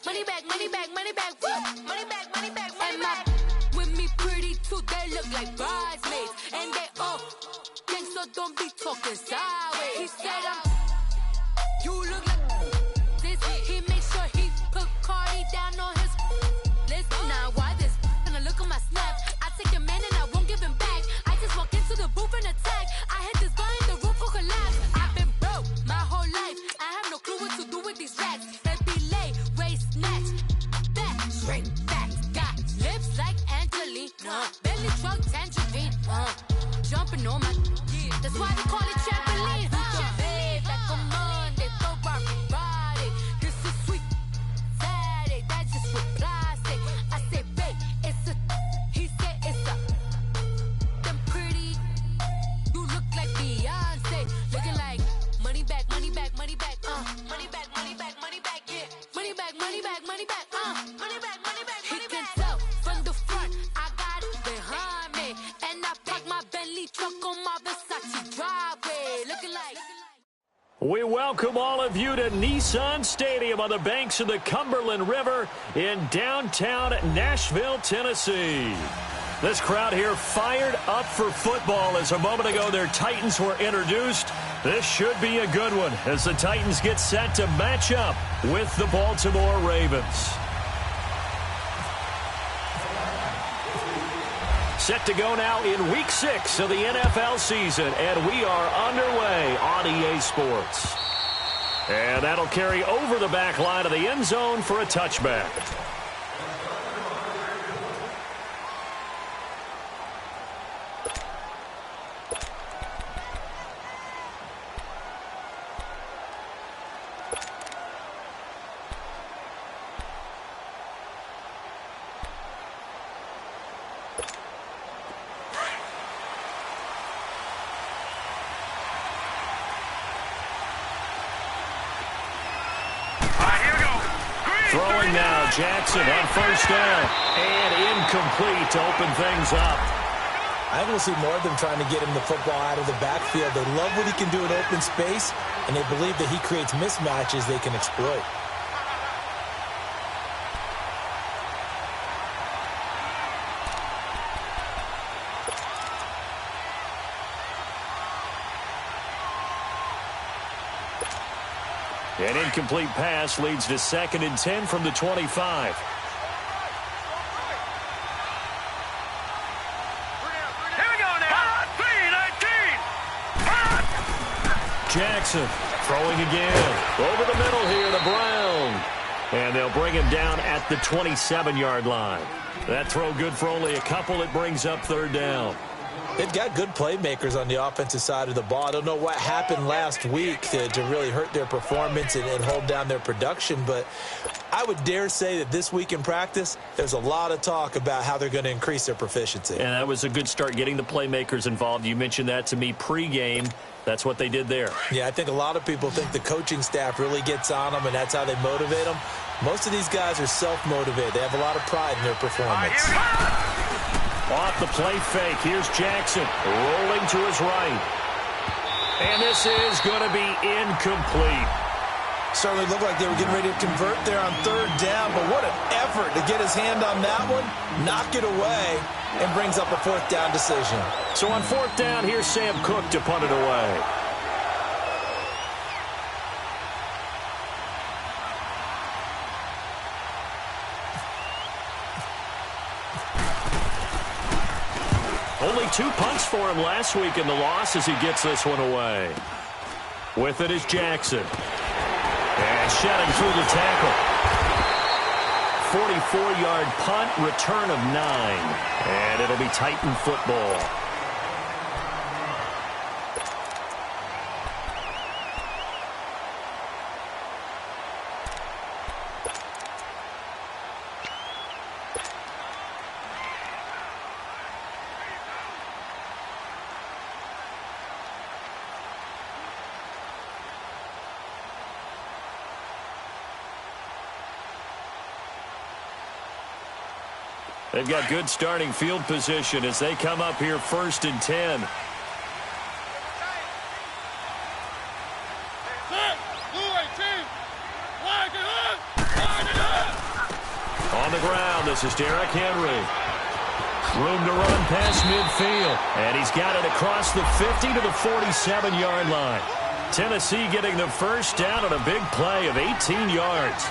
Money back, money back, money back, money back, money back, money back. With me pretty too, they look like bridesmaids. And they all gang, so don't be talking sideways. He said you look like this. He make sure he put Cardi down on his list. Now why this? Gonna look on my snap. I take your man and I won't give him back. I just walk into the booth and attack. I hit this guy in the roof will collapse. I've been broke my whole life. I have no clue what to do with these rats. That be late, waist snatch. Back, straight back. Got lips like Angelina. Belly truck tangerine. Jumping on my that's why they call it trampoline. Babe, like a Monday, throw body. This is sweet Saturday, that's just with plastic. I say, babe, it's a. He said it's a. Them pretty. You look like Beyonce, looking like money back, money back, money back, money back, money back, money back, yeah. Money back, money back, money back, money back, money back. He can tell from the front, I got it behind me, and I park my Bentley truck on my Versace driveway, looking like. We welcome all of you to Nissan Stadium on the banks of the Cumberland River in downtown Nashville, Tennessee. This crowd here fired up for football as a moment ago their Titans were introduced. This should be a good one as the Titans get set to match up with the Baltimore Ravens. Set to go now in Week 6 of the NFL season, and we are underway on EA Sports. And that'll carry over the back line of the end zone for a touchback. Throwing now, Jackson on first down, and incomplete to open things up. I think we'll see more of them trying to get him the football out of the backfield. They love what he can do in open space, and they believe that he creates mismatches they can exploit. An incomplete pass leads to 2nd and 10 from the 25. Jackson throwing again. Over the middle here to Brown. And they'll bring him down at the 27-yard line. That throw good for only a couple. It brings up 3rd down. They've got good playmakers on the offensive side of the ball. I don't know what happened last week to really hurt their performance and hold down their production, but I would dare say that this week in practice, there's a lot of talk about how they're going to increase their proficiency. And that was a good start getting the playmakers involved. You mentioned that to me pregame. That's what they did there. Yeah, I think a lot of people think the coaching staff really gets on them, and that's how they motivate them. Most of these guys are self-motivated. They have a lot of pride in their performance. Off the play fake, here's Jackson rolling to his right. And this is going to be incomplete. Certainly looked like they were getting ready to convert there on 3rd down, but what an effort to get his hand on that one, knock it away, and brings up a 4th down decision. So on 4th down, here's Sam Cook to punt it away. Only 2 punts for him last week in the loss as he gets this one away. With it is Jackson. And shedding through the tackle. 44-yard punt, return of 9. And it'll be Titan football. They've got good starting field position as they come up here 1st and 10. On the ground, this is Derrick Henry. Room to run past midfield. And he's got it across the 50 to the 47-yard line. Tennessee getting the first down on a big play of 18 yards.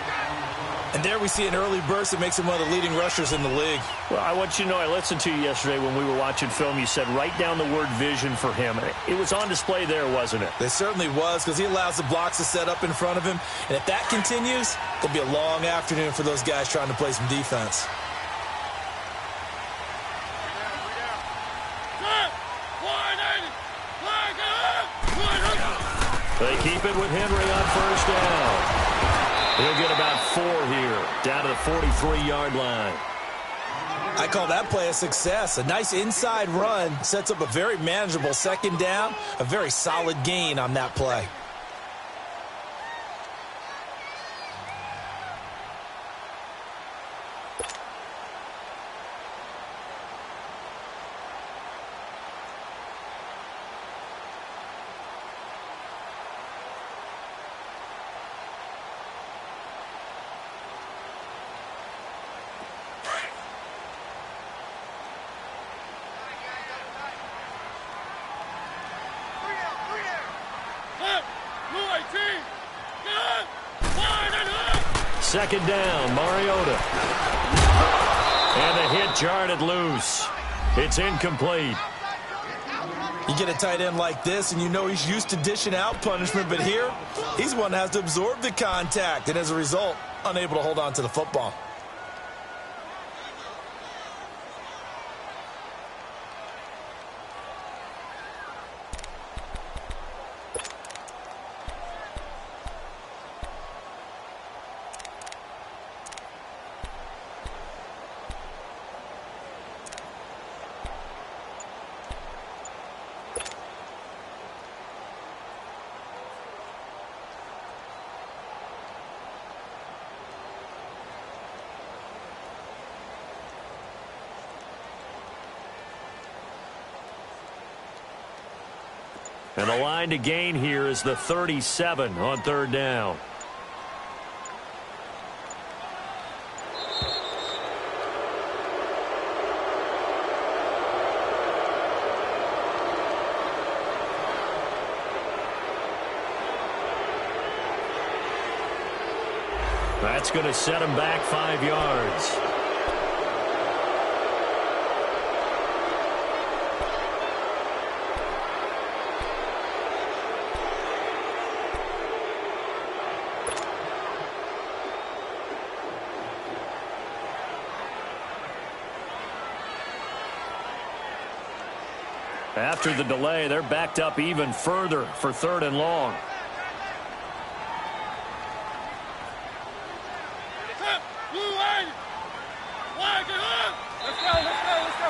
And there we see an early burst that makes him one of the leading rushers in the league. Well, I want you to know, I listened to you yesterday when we were watching film. You said write down the word vision for him. It was on display there, wasn't it? It certainly was, because he allows the blocks to set up in front of him. And if that continues, it'll be a long afternoon for those guys trying to play some defense. They keep it with Henry on first down. He'll get about 4 here, down to the 43-yard line. I call that play a success. A nice inside run sets up a very manageable second down, a very solid gain on that play. Second down, Mariota. And the hit jarred it loose. It's incomplete. You get a tight end like this, and you know he's used to dishing out punishment, but here, he's one that has to absorb the contact, and as a result, unable to hold on to the football. And the line to gain here is the 37 on third down. That's going to set him back 5 yards. After the delay, they're backed up even further for third and long.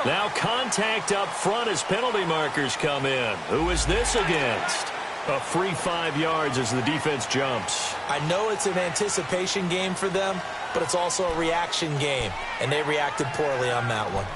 Now contact up front as penalty markers come in. Who is this against? A free 5 yards as the defense jumps. I know it's an anticipation game for them, but it's also a reaction game, and they reacted poorly on that one.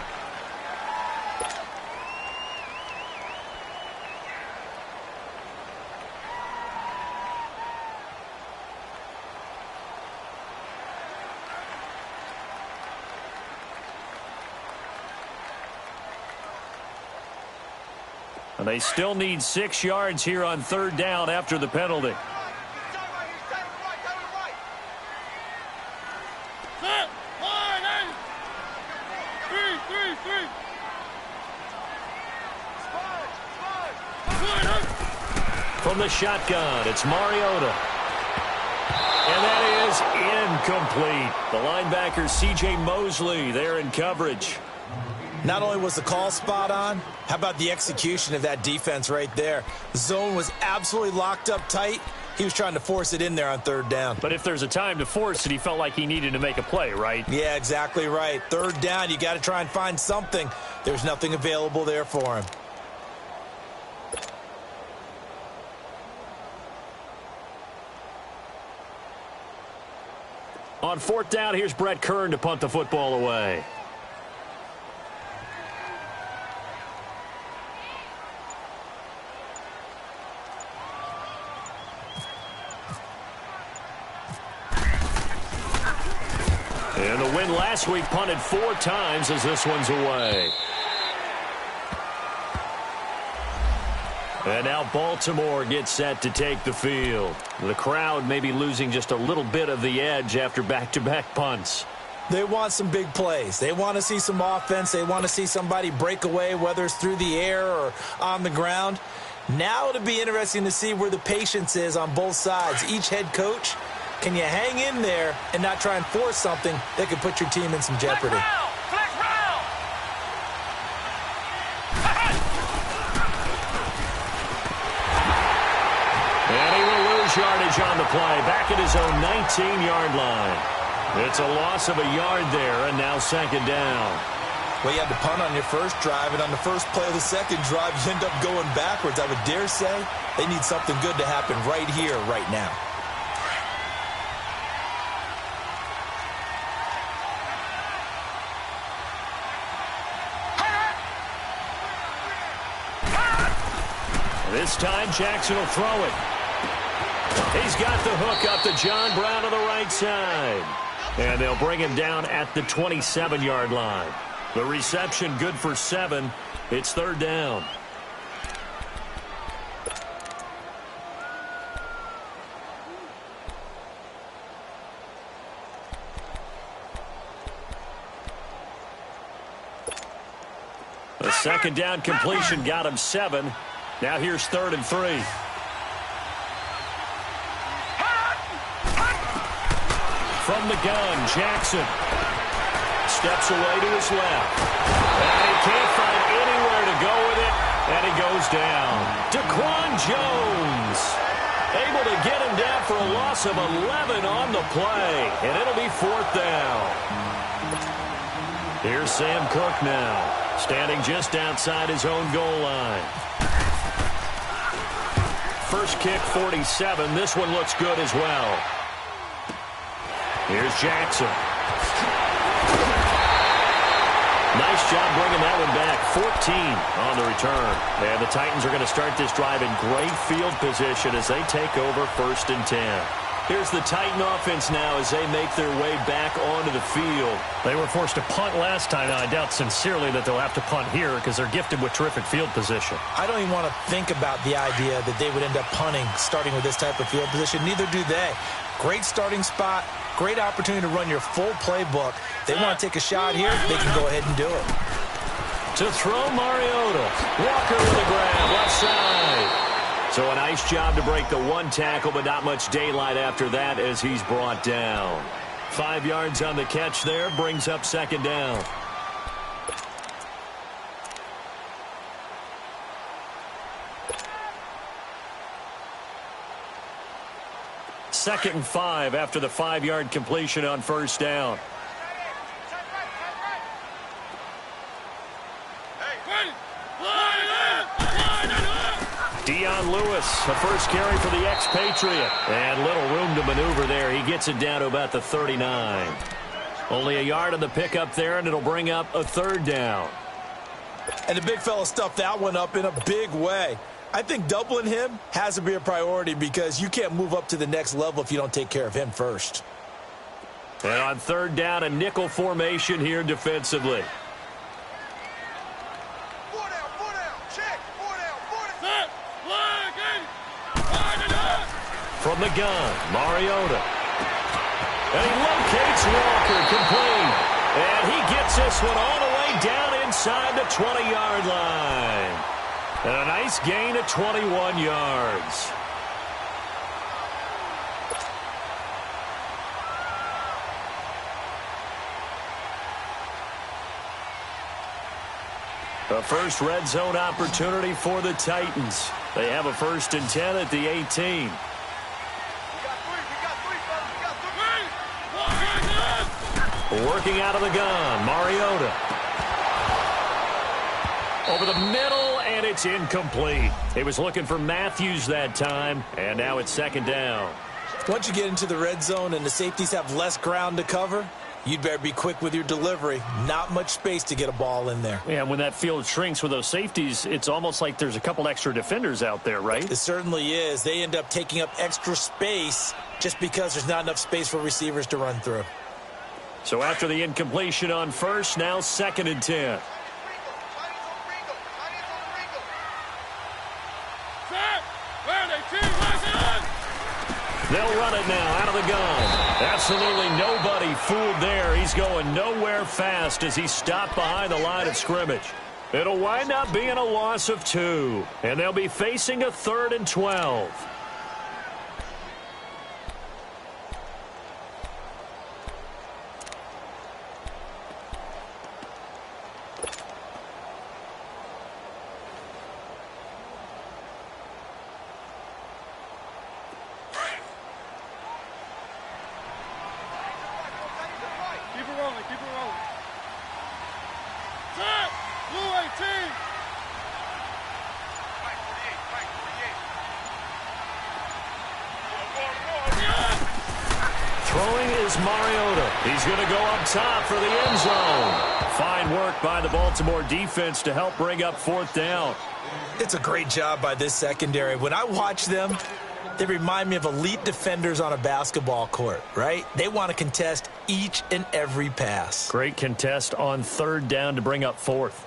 And they still need 6 yards here on third down after the penalty. From the shotgun, it's Mariota. And that is incomplete. The linebacker, C.J. Mosley, there in coverage. Not only was the call spot on, how about the execution of that defense right there? The zone was absolutely locked up tight. He was trying to force it in there on third down. But if there's a time to force it, he felt like he needed to make a play, right? Yeah, exactly right. Third down, you got to try and find something. There's nothing available there for him. On fourth down, here's Brett Kern to punt the football away. And the win last week punted 4 times as this one's away. And now Baltimore gets set to take the field. The crowd may be losing just a little bit of the edge after back-to-back punts. They want some big plays. They want to see some offense. They want to see somebody break away, whether it's through the air or on the ground. Now it'll be interesting to see where the patience is on both sides. Each head coach, can you hang in there and not try and force something that could put your team in some jeopardy? Yardage on the play, back at his own 19-yard line. It's a loss of a yard there, and now second down. Well, you had to punt on your first drive, and on the first play of the second drive, you end up going backwards. I would dare say they need something good to happen right here, right now. This time, Jackson will throw it. He's got the hook up to John Brown on the right side. And they'll bring him down at the 27-yard line. The reception good for 7. It's third down. The second down completion got him 7. Now here's 3rd and 3. From the gun, Jackson steps away to his left. And he can't find anywhere to go with it, and he goes down. Daquan Jones able to get him down for a loss of 11 on the play, and it'll be 4th down. Here's Sam Cook now, standing just outside his own goal line. First kick, 47. This one looks good as well. Here's Jackson. Nice job bringing that one back. 14 on the return. And the Titans are going to start this drive in great field position as they take over 1st and 10. Here's the Titan offense now as they make their way back onto the field. They were forced to punt last time. Now, I doubt sincerely that they'll have to punt here because they're gifted with terrific field position. I don't even want to think about the idea that they would end up punting starting with this type of field position. Neither do they. Great starting spot. Great opportunity to run your full playbook. They want to take a shot here, they can go ahead and do it. To throw, Mariota. Walker with a grab, left side. So a nice job to break the one tackle, but not much daylight after that as he's brought down. 5 yards on the catch there, brings up second down. Second and 5 after the 5-yard completion on first down. Dion Lewis, the first carry for the expatriate. And little room to maneuver there. He gets it down to about the 39. Only a yard on the pickup there, and it'll bring up a 3rd down. And the big fella stuffed that one up in a big way. I think doubling him has to be a priority because you can't move up to the next level if you don't take care of him first. And on 3rd down, a nickel formation here defensively. From the gun, Mariota. And he locates Walker, complete. And he gets this one all the way down inside the 20-yard line. And a nice gain of 21 yards. The first red zone opportunity for the Titans. They have a 1st and 10 at the 18. Working out of the gun, Mariota. Over the middle, and it's incomplete. He was looking for Matthews that time, and now it's second down. Once you get into the red zone and the safeties have less ground to cover, you'd better be quick with your delivery. Not much space to get a ball in there. Yeah, when that field shrinks with those safeties, it's almost like there's a couple extra defenders out there, right? It certainly is. They end up taking up extra space just because there's not enough space for receivers to run through. So after the incompletion on first, now 2nd and 10. They'll run it now out of the gun. Absolutely nobody fooled there. He's going nowhere fast as he stopped behind the line of scrimmage. It'll wind up being a loss of 2, and they'll be facing a 3rd and 12. He's going to go up top for the end zone. Fine work by the Baltimore defense to help bring up 4th down. It's a great job by this secondary. When I watch them, they remind me of elite defenders on a basketball court, right? They want to contest each and every pass. Great contest on 3rd down to bring up 4th.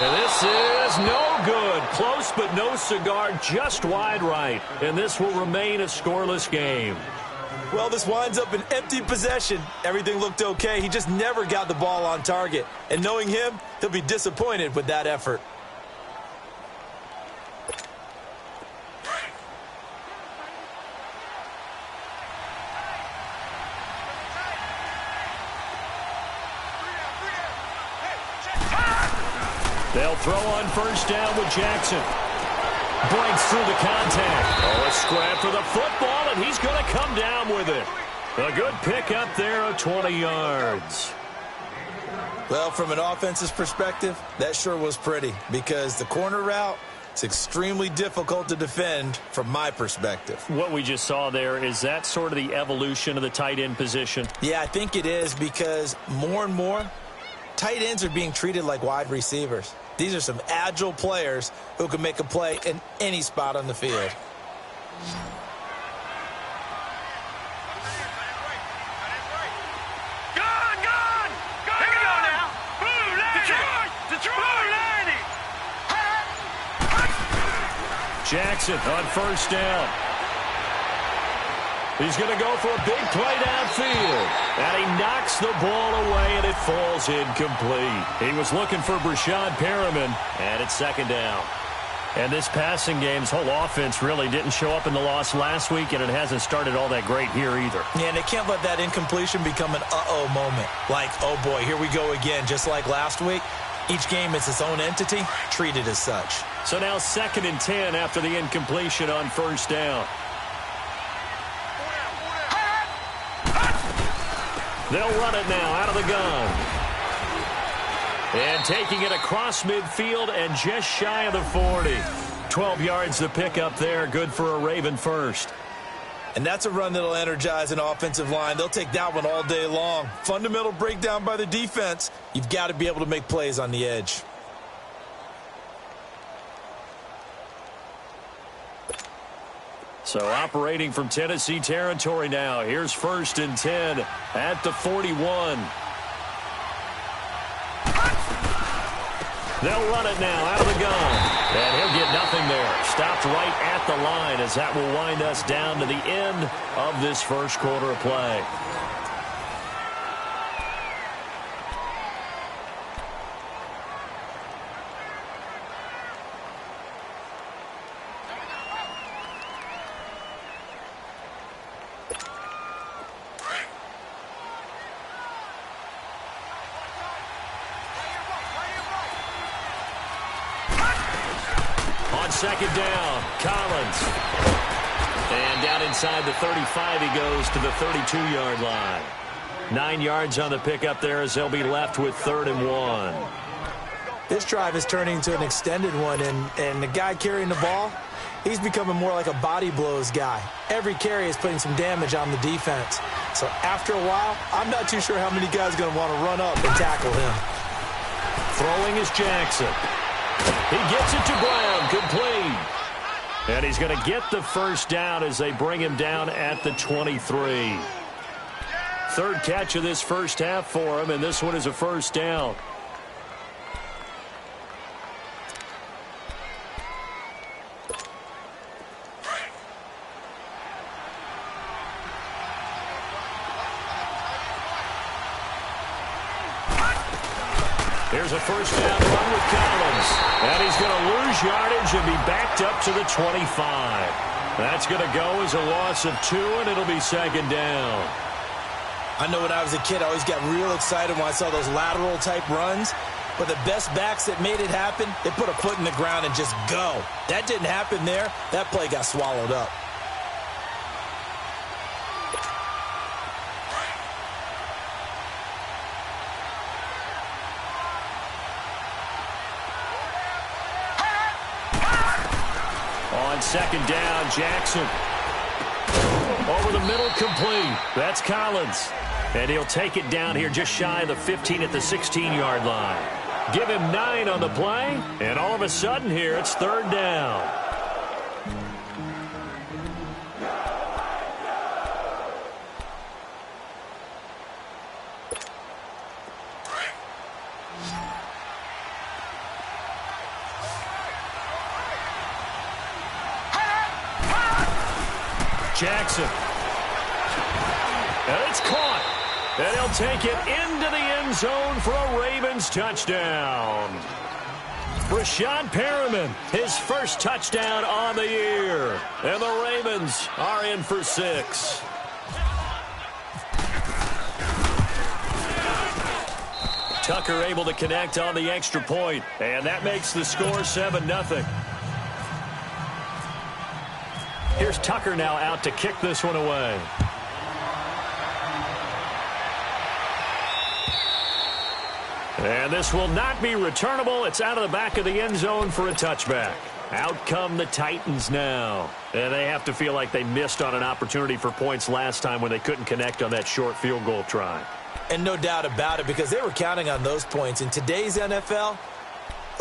And this is no good. Close but no cigar, just wide right. And this will remain a scoreless game. Well, this winds up an empty possession. Everything looked okay. He just never got the ball on target. And knowing him, he'll be disappointed with that effort. They'll throw on 1st down with Jackson. Breaks through the contact. Oh, a scrap for the football, and he's going to come down with it. A good pickup there of 20 yards. Well, from an offensive perspective, that sure was pretty because the corner route, it's extremely difficult to defend from my perspective. What we just saw there, is that sort of the evolution of the tight end position? Yeah, I think it is because more and more, tight ends are being treated like wide receivers. These are some agile players who can make a play in any spot on the field. Jackson on 1st down. He's going to go for a big play downfield. And he knocks the ball away, and it falls incomplete. He was looking for Brashad Perriman, and it's 2nd down. And this passing game's whole offense really didn't show up in the loss last week, and it hasn't started all that great here either. Yeah, and they can't let that incompletion become an uh-oh moment. Like, oh boy, here we go again, just like last week. Each game is its own entity, treated as such. So now 2nd and 10 after the incompletion on 1st down. They'll run it now out of the gun. And taking it across midfield and just shy of the 40. 12 yards to pick up there. Good for a Raven first. And that's a run that'll energize an offensive line. They'll take that one all day long. Fundamental breakdown by the defense. You've got to be able to make plays on the edge. So operating from Tennessee territory now. Here's 1st and 10 at the 41. They'll run it now out of the gun. And he'll get nothing there. Stopped right at the line as that will wind us down to the end of this first quarter of play. On 2nd down, Collins. And down inside the 35, he goes to the 32-yard line. 9 yards on the pickup there as they'll be left with 3rd and 1. This drive is turning into an extended one, and the guy carrying the ball, he's becoming more like a body blows guy. Every carry is putting some damage on the defense. So after a while, I'm not too sure how many guys are going to want to run up and tackle him. Throwing is Jackson. He gets it to Brown, complete. And he's going to get the first down as they bring him down at the 23. Third catch of this first half for him, and this one is a first down. Here's a first down run with Collins. And he's going to lose yardage and be backed up to the 25. That's going to go as a loss of 2, and it'll be second down. I know when I was a kid, I always got real excited when I saw those lateral-type runs. But the best backs that made it happen, they put a foot in the ground and just go. That didn't happen there. That play got swallowed up. On second down, Jackson. Over the middle, complete. That's Collins. And he'll take it down here just shy of the 15 at the 16-yard line. Give him 9 on the play, and all of a sudden here it's third down. Jackson. And it's caught. And he'll take it into the end zone for a Ravens touchdown. Rashad Perriman, his first touchdown on the year. And the Ravens are in for 6. Tucker able to connect on the extra point. And that makes the score 7-0. Here's Tucker now out to kick this one away. And this will not be returnable. It's out of the back of the end zone for a touchback. Out come the Titans now. And they have to feel like they missed on an opportunity for points last time when they couldn't connect on that short field goal try. And no doubt about it, because they were counting on those points. In today's NFL,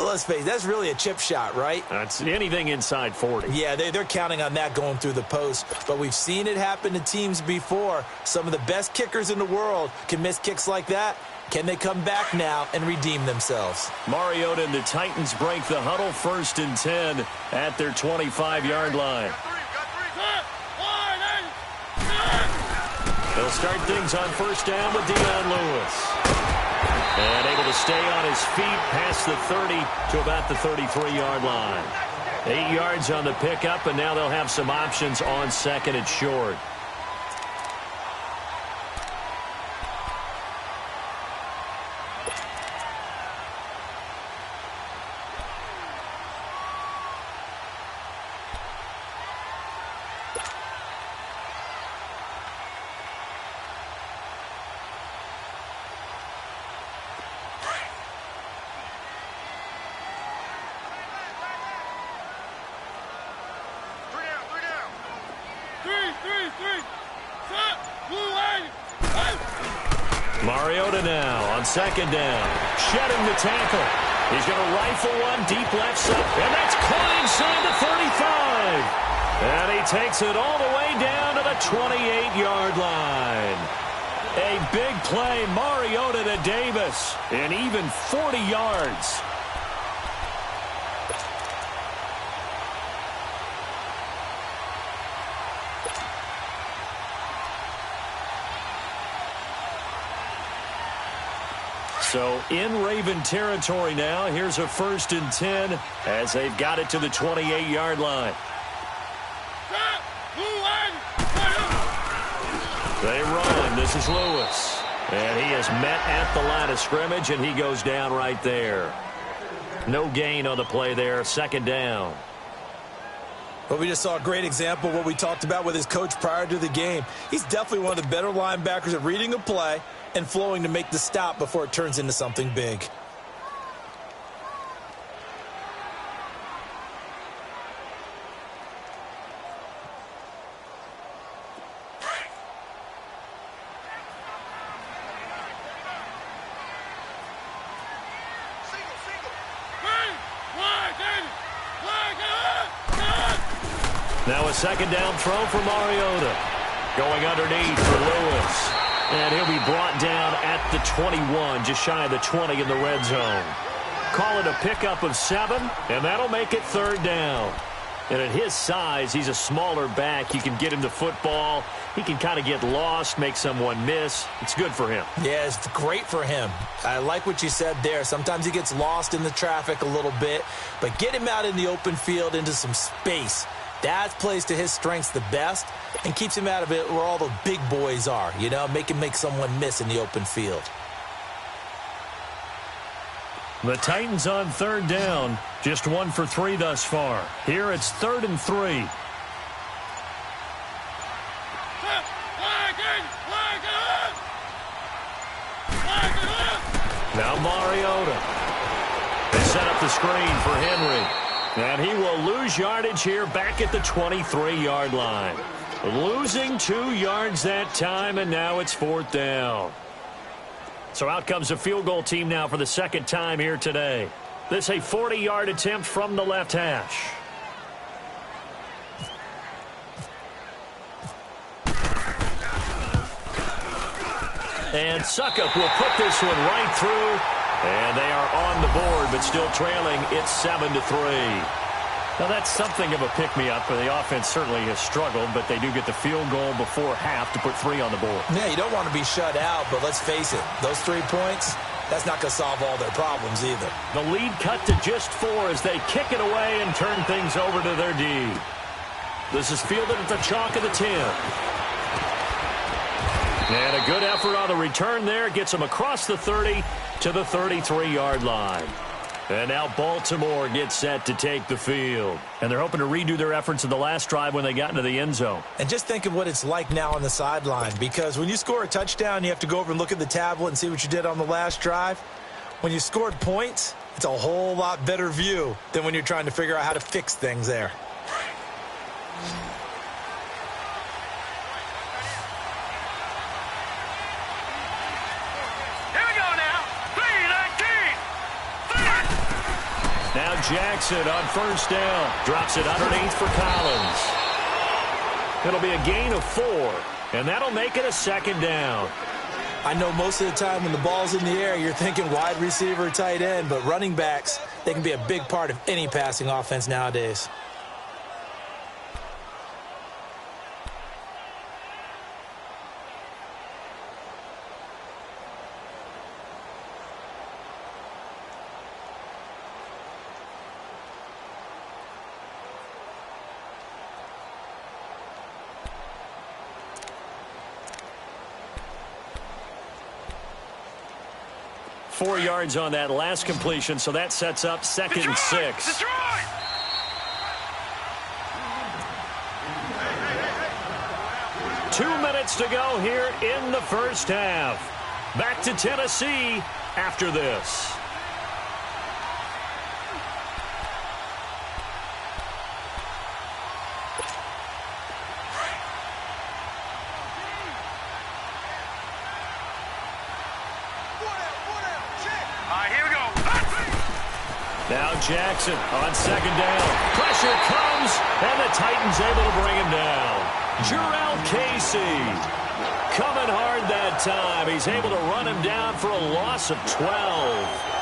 let's face it, that's really a chip shot, right? That's anything inside 40. Yeah, they're counting on that going through the post. But we've seen it happen to teams before. Some of the best kickers in the world can miss kicks like that. Can they come back now and redeem themselves? Mariota and the Titans break the huddle, 1st and 10 at their 25-yard line. They'll start things on first down with Dion Lewis. And able to stay on his feet past the 30 to about the 33-yard line. 8 yards on the pickup, and now they'll have some options on second and short. Mariota now on second down. Shedding the tackle. He's going to rifle one deep left side. And that's caught inside the 35. And he takes it all the way down to the 28-yard line. A big play, Mariota to Davis. And even 40 yards. So in Raven territory now. Here's a 1st and 10 as they've got it to the 28-yard line. They run. This is Lewis. And he is met at the line of scrimmage, and he goes down right there. No gain on the play there. 2nd down. But we just saw a great example of what we talked about with his coach prior to the game. He's definitely one of the better linebackers at reading a play and flowing to make the stop before it turns into something big. Now a second down throw for Mariota. Going underneath for Lewis. And he'll be brought down at the 21, just shy of the 20 in the red zone. Call it a pickup of 7, and that'll make it third down. And at his size, he's a smaller back. You can get him the football. He can kind of get lost, make someone miss. It's good for him. Yeah, it's great for him. I like what you said there. Sometimes he gets lost in the traffic a little bit, but get him out in the open field into some space. That plays to his strengths the best and keeps him out of it where all the big boys are, you know, make someone miss in the open field. The Titans on third down, just 1 for 3 thus far. Here it's 3rd and 3. Now Mariota. They set up the screen for Henry. And he will lose yardage here back at the 23-yard line. Losing 2 yards that time, and now it's 4th down. So out comes a field goal team now for the second time here today. This a 40-yard attempt from the left hash. And Suckup will put this one right through. And they are on the board, but still trailing. It's 7-3. Now, that's something of a pick-me-up. The offense certainly has struggled, but they do get the field goal before half to put 3 on the board. Yeah, you don't want to be shut out, but let's face it, those 3 points, that's not going to solve all their problems either. The lead cut to just 4 as they kick it away and turn things over to their D. This is fielded at the chalk of the 10. And a good effort on the return there. Gets them across the 30 to the 33-yard line. And now Baltimore gets set to take the field. And they're hoping to redo their efforts in the last drive when they got into the end zone. And just think of what it's like now on the sideline, because when you score a touchdown, you have to go over and look at the tablet and see what you did on the last drive. When you scored points, it's a whole lot better view than when you're trying to figure out how to fix things there. Now Jackson on first down. Drops it underneath for Collins. It'll be a gain of 4, and that'll make it a second down. I know most of the time when the ball's in the air, you're thinking wide receiver, tight end, but running backs, they can be a big part of any passing offense nowadays. Four yards on that last completion, so that sets up 2nd and 6. Detroit! 2 minutes to go here in the first half. Back to Tennessee after this. Now Jackson on second down. Pressure comes, and the Titans able to bring him down. Jurrell Casey coming hard that time. He's able to run him down for a loss of 12.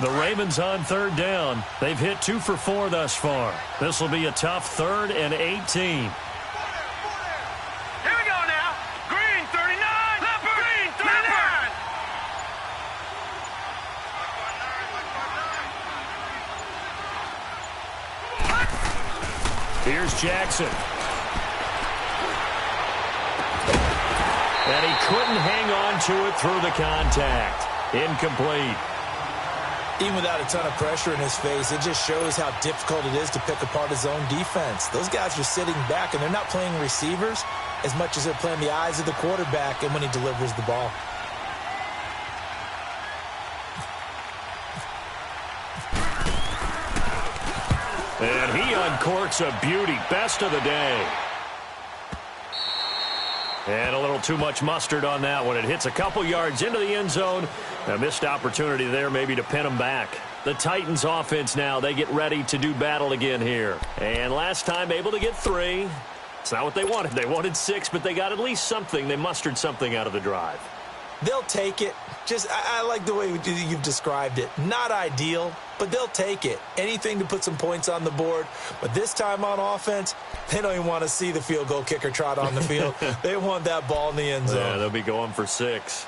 The Ravens on third down. They've hit 2 for 4 thus far. This will be a tough 3rd and 18. Here we go now. Green 39. Leopard. Green 39. Here's Jackson. And he couldn't hang on to it through the contact. Incomplete. Even without a ton of pressure in his face, it just shows how difficult it is to pick apart his own defense. Those guys are sitting back, and they're not playing receivers as much as they're playing the eyes of the quarterback and when he delivers the ball. And he uncorks a beauty. Best of the day. And a little too much mustard on that one. It hits a couple yards into the end zone. A missed opportunity there maybe to pin them back. The Titans offense now, they get ready to do battle again here. And last time able to get 3. It's not what they wanted. They wanted 6, but they got at least something. They mustered something out of the drive. They'll take it. I like the way you've described it. Not ideal, but they'll take it. Anything to put some points on the board. But this time on offense, they don't even want to see the field goal kicker trot on the field. They want that ball in the end zone. Yeah, they'll be going for 6.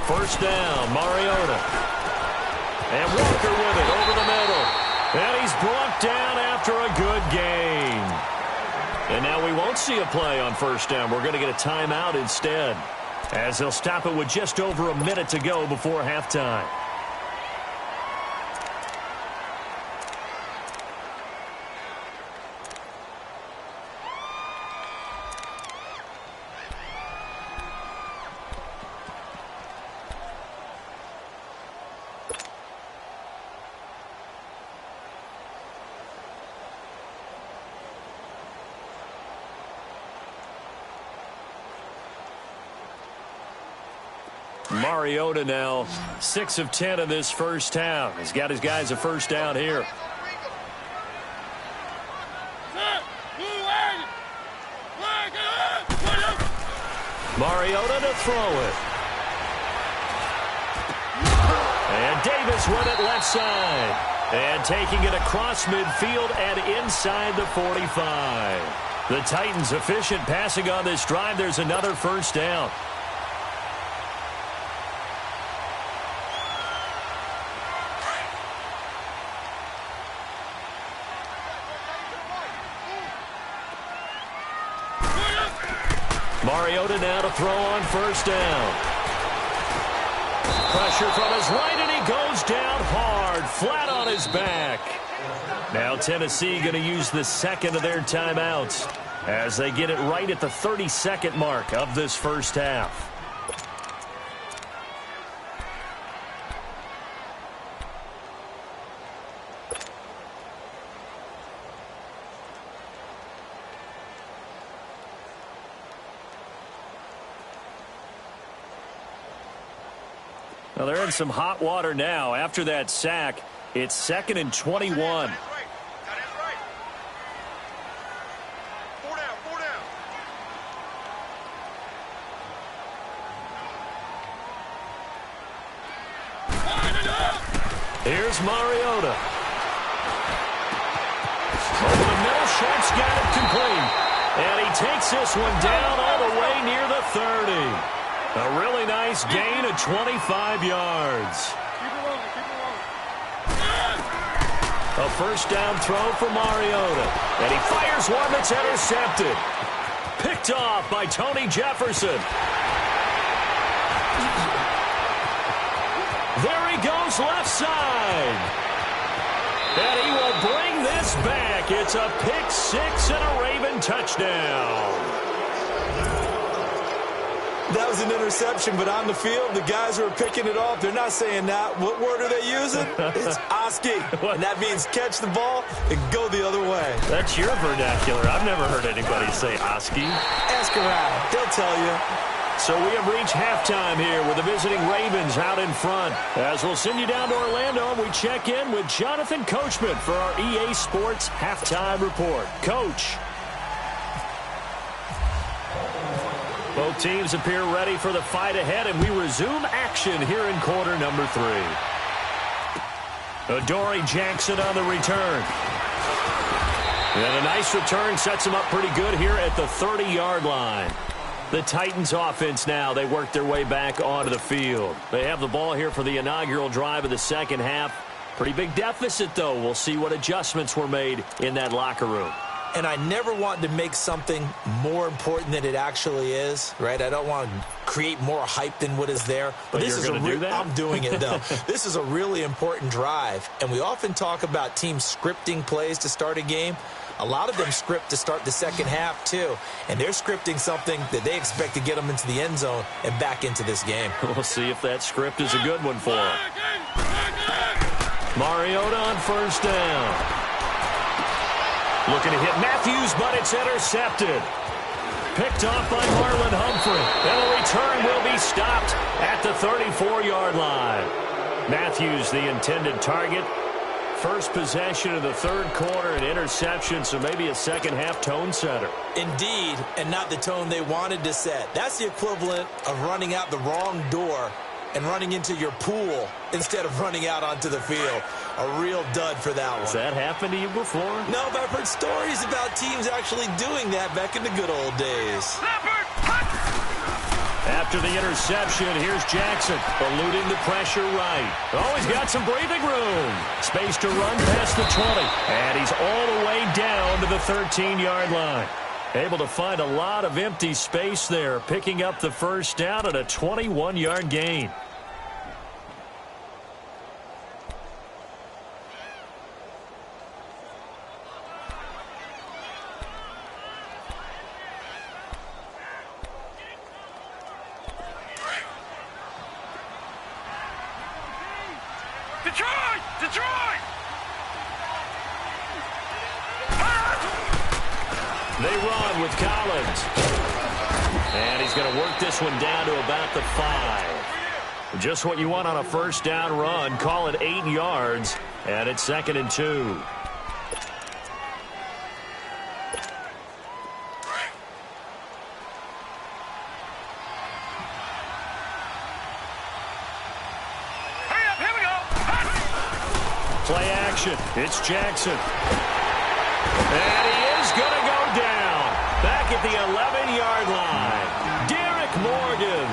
First down, Mariota. And Walker with it over the middle. And he's brought down after a good gain. And now we won't see a play on first down. We're going to get a timeout instead, as they'll stop it with just over a minute to go before halftime. Mariota now 6 of 10 in this first half. He's got his guys a first down here. Mariota to throw it. And Davis with it left side. And taking it across midfield and inside the 45. The Titans efficient passing on this drive. There's another first down. Mariota now to throw on first down. Pressure from his right, and he goes down hard, flat on his back. Now Tennessee going to use the second of their timeouts as they get it right at the 30-second mark of this first half. Well, they're in some hot water now. After that sack, it's 2nd and 21. Here's Mariota. Over the middle, Sharp's got it complete. And he takes this one down all the way near the 30. A really nice gain of 25 yards. A first down throw for Mariota. And he fires one that's intercepted. Picked off by Tony Jefferson. There he goes left side. And he will bring this back. It's a pick six and a Raven touchdown. That was an interception, but on the field, the guys who are picking it off, they're not saying that. What word are they using? It's Oski. And that means catch the ball and go the other way. That's your vernacular. I've never heard anybody say Oski. Ask around. They'll tell you. So we have reached halftime here with the visiting Ravens out in front. As we'll send you down to Orlando, and we check in with Jonathan Coachman for our EA Sports Halftime Report. Coach. Both teams appear ready for the fight ahead, and we resume action here in quarter number 3. Adoree Jackson on the return. And a nice return sets him up pretty good here at the 30-yard line. The Titans offense now, they work their way back onto the field. They have the ball here for the inaugural drive of the second half. Pretty big deficit, though. We'll see what adjustments were made in that locker room. and I never want to make something more important than it actually is, right? I don't want to create more hype than what is there. But this is I'm doing it, though. This is a really important drive, and we often talk about teams scripting plays to start a game. A lot of them script to start the second half, too, and they're scripting something that they expect to get them into the end zone and back into this game. We'll see if that script is a good one for them. Mariota on first down. Looking to hit Matthews, but it's intercepted. Picked off by Marlon Humphrey. And a return will be stopped at the 34-yard line. Matthews, the intended target. First possession of the third quarter, an interception, so maybe a second-half tone setter. Indeed, and not the tone they wanted to set. That's the equivalent of running out the wrong door and running into your pool instead of running out onto the field. A real dud for that one. Has that happened to you before? No, but I've heard stories about teams actually doing that back in the good old days. After the interception, here's Jackson, eluding the pressure right. Oh, he's got some breathing room. Space to run past the 20. And he's all the way down to the 13-yard line. Able to find a lot of empty space there, picking up the first down at a 21-yard gain. They run with Collins. And he's going to work this one down to about the 5. Just what you want on a first down run. Call it 8 yards. And it's 2nd and 2. Play action. It's Jackson. And he is going to go down. Back at the 11-yard line. Derek Morgan.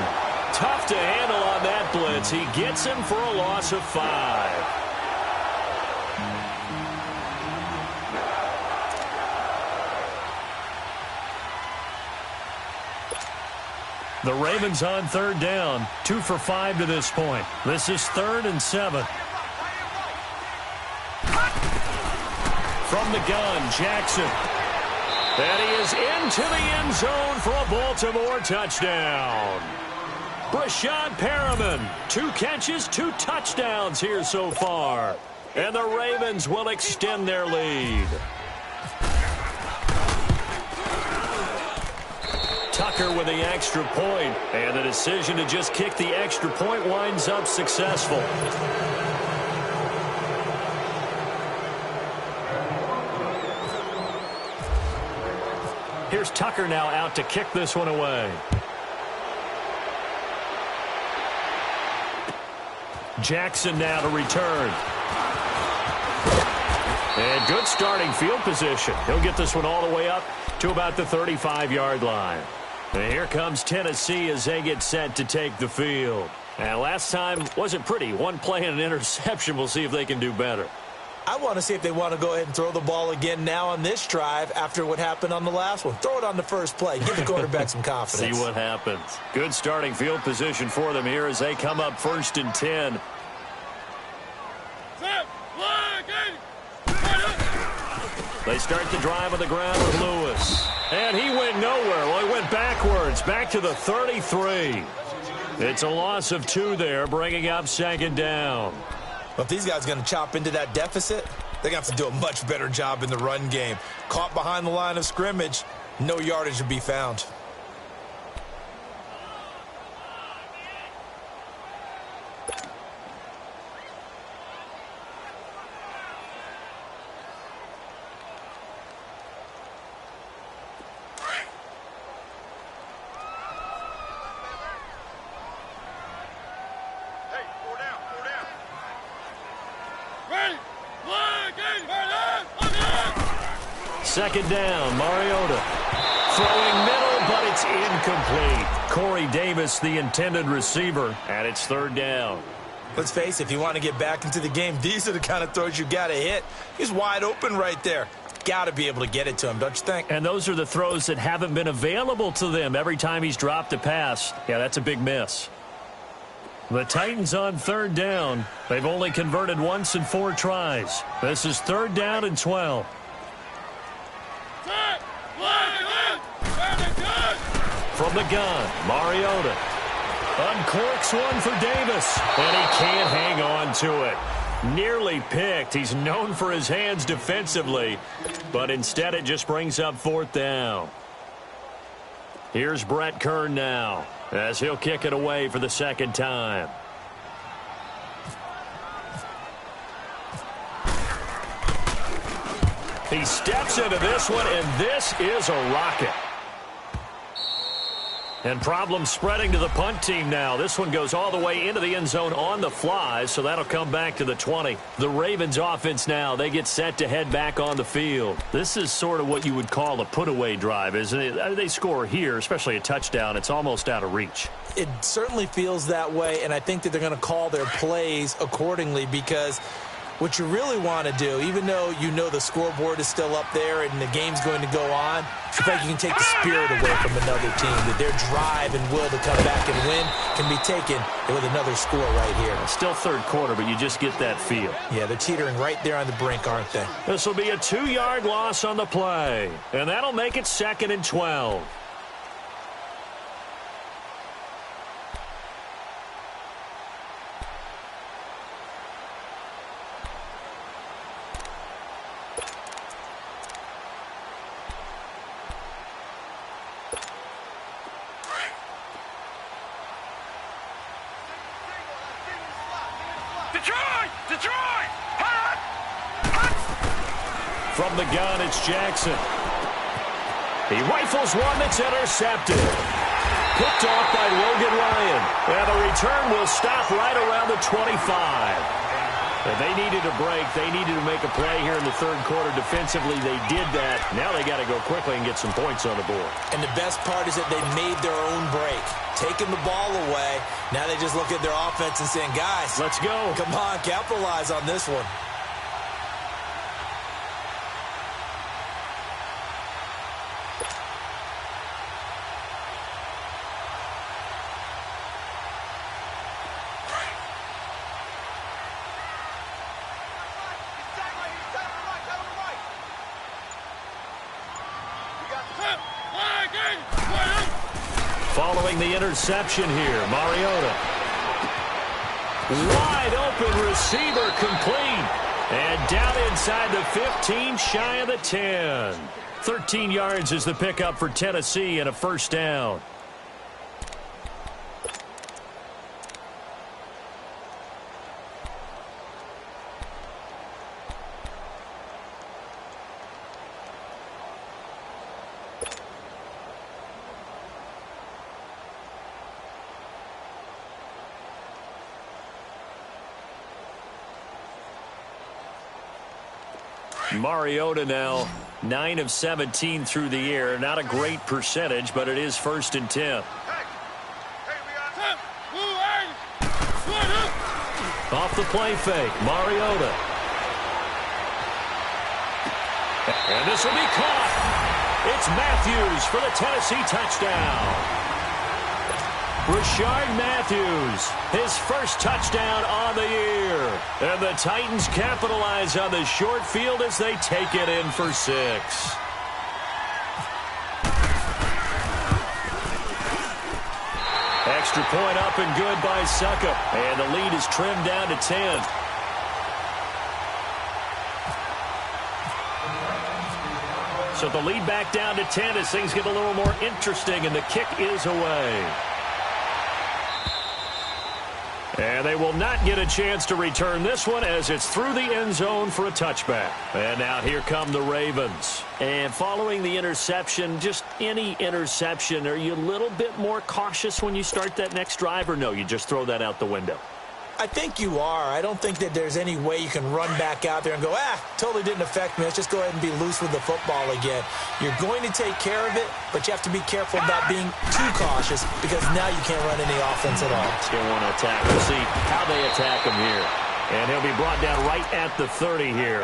Tough to handle on that blitz. He gets him for a loss of 5. The Ravens on third down. 2 for 5 to this point. This is 3rd and 7. From the gun, Jackson. And he is into the end zone for a Baltimore touchdown. Brashad Perriman, 2 catches, 2 touchdowns here so far. And the Ravens will extend their lead. Tucker with the extra point, and the decision to just kick the extra point winds up successful. Here's Tucker now out to kick this one away. Jackson now to return. And good starting field position. He'll get this one all the way up to about the 35-yard line. And here comes Tennessee as they get set to take the field. And last time wasn't pretty. One play and an interception. We'll see if they can do better. I want to see if they want to go ahead and throw the ball again now on this drive after what happened on the last one. Throw it on the first play. Give the quarterback some confidence. See what happens. Good starting field position for them here as they come up 1st and 10. They start the drive on the ground with Lewis. And he went nowhere. Well, he went backwards, back to the 33. It's a loss of 2 there, bringing up 2nd down. Well, if these guys are going to chop into that deficit, they're going to have to do a much better job in the run game. Caught behind the line of scrimmage, no yardage to be found. Second down, Mariota. Throwing middle, but it's incomplete. Corey Davis, the intended receiver, and it's 3rd down. Let's face it, if you want to get back into the game, these are the kind of throws you got to hit. He's wide open right there. got to be able to get it to him, don't you think? And those are the throws that haven't been available to them every time he's dropped a pass. Yeah, that's a big miss. The Titans on third down. They've only converted once in 4 tries. This is 3rd down and 12. From the gun, Mariota uncorks one for Davis, and he can't hang on to it. Nearly picked. He's known for his hands defensively, but instead it just brings up 4th down. Here's Brett Kern now, as he'll kick it away for the 2nd time. He steps into this one, and this is a rocket. And problems spreading to the punt team now. This one goes all the way into the end zone on the fly, so that'll come back to the 20. The Ravens offense now, they get set to head back on the field. This is sort of what you would call a put-away drive, isn't it? They score here, especially a touchdown. It's almost out of reach. It certainly feels that way, and I think that they're going to call their plays accordingly, because what you really want to do, even though you know the scoreboard is still up there and the game's going to go on, you think you can take the spirit away from another team, that their drive and will to come back and win can be taken with another score right here. Still 3rd quarter, but you just get that feel. Yeah, they're teetering right there on the brink, aren't they? This will be a 2-yard loss on the play, and that'll make it 2nd and 12. From the gun, it's Jackson. He rifles one that's intercepted. Picked off by Logan Ryan. And the return will stop right around the 25. And they needed a break. They needed to make a play here in the 3rd quarter. Defensively, they did that. Now they got to go quickly and get some points on the board. And the best part is that they made their own break. Taking the ball away. Now they just look at their offense and saying, guys, let's go. Come on, capitalize on this one. Following the interception here, Mariota. Wide open receiver complete. And down inside the 15, shy of the 10. 13 yards is the pickup for Tennessee and a 1st down. Mariota now 9 of 17 through the air. Not a great percentage, but it is 1st and 10. Off the play fake, Mariota. And this will be caught. It's Matthews for the Tennessee touchdown. Rashard Matthews, his 1st touchdown on the year. And the Titans capitalize on the short field as they take it in for 6. Extra point up and good by Suckup. And the lead is trimmed down to 10. So the lead back down to 10 as things get a little more interesting, and the kick is away. And they will not get a chance to return this one as it's through the end zone for a touchback. And now here come the Ravens. And following the interception, just any interception, are you a little bit more cautious when you start that next drive, or no, you just throw that out the window? I think you are. I don't think that there's any way you can run back out there and go, totally didn't affect me. Let's just go ahead and be loose with the football again. You're going to take care of it, but you have to be careful about being too cautious, because now you can't run any offense at all. They want to attack. We'll see how they attack him here. And he'll be brought down right at the 30 here.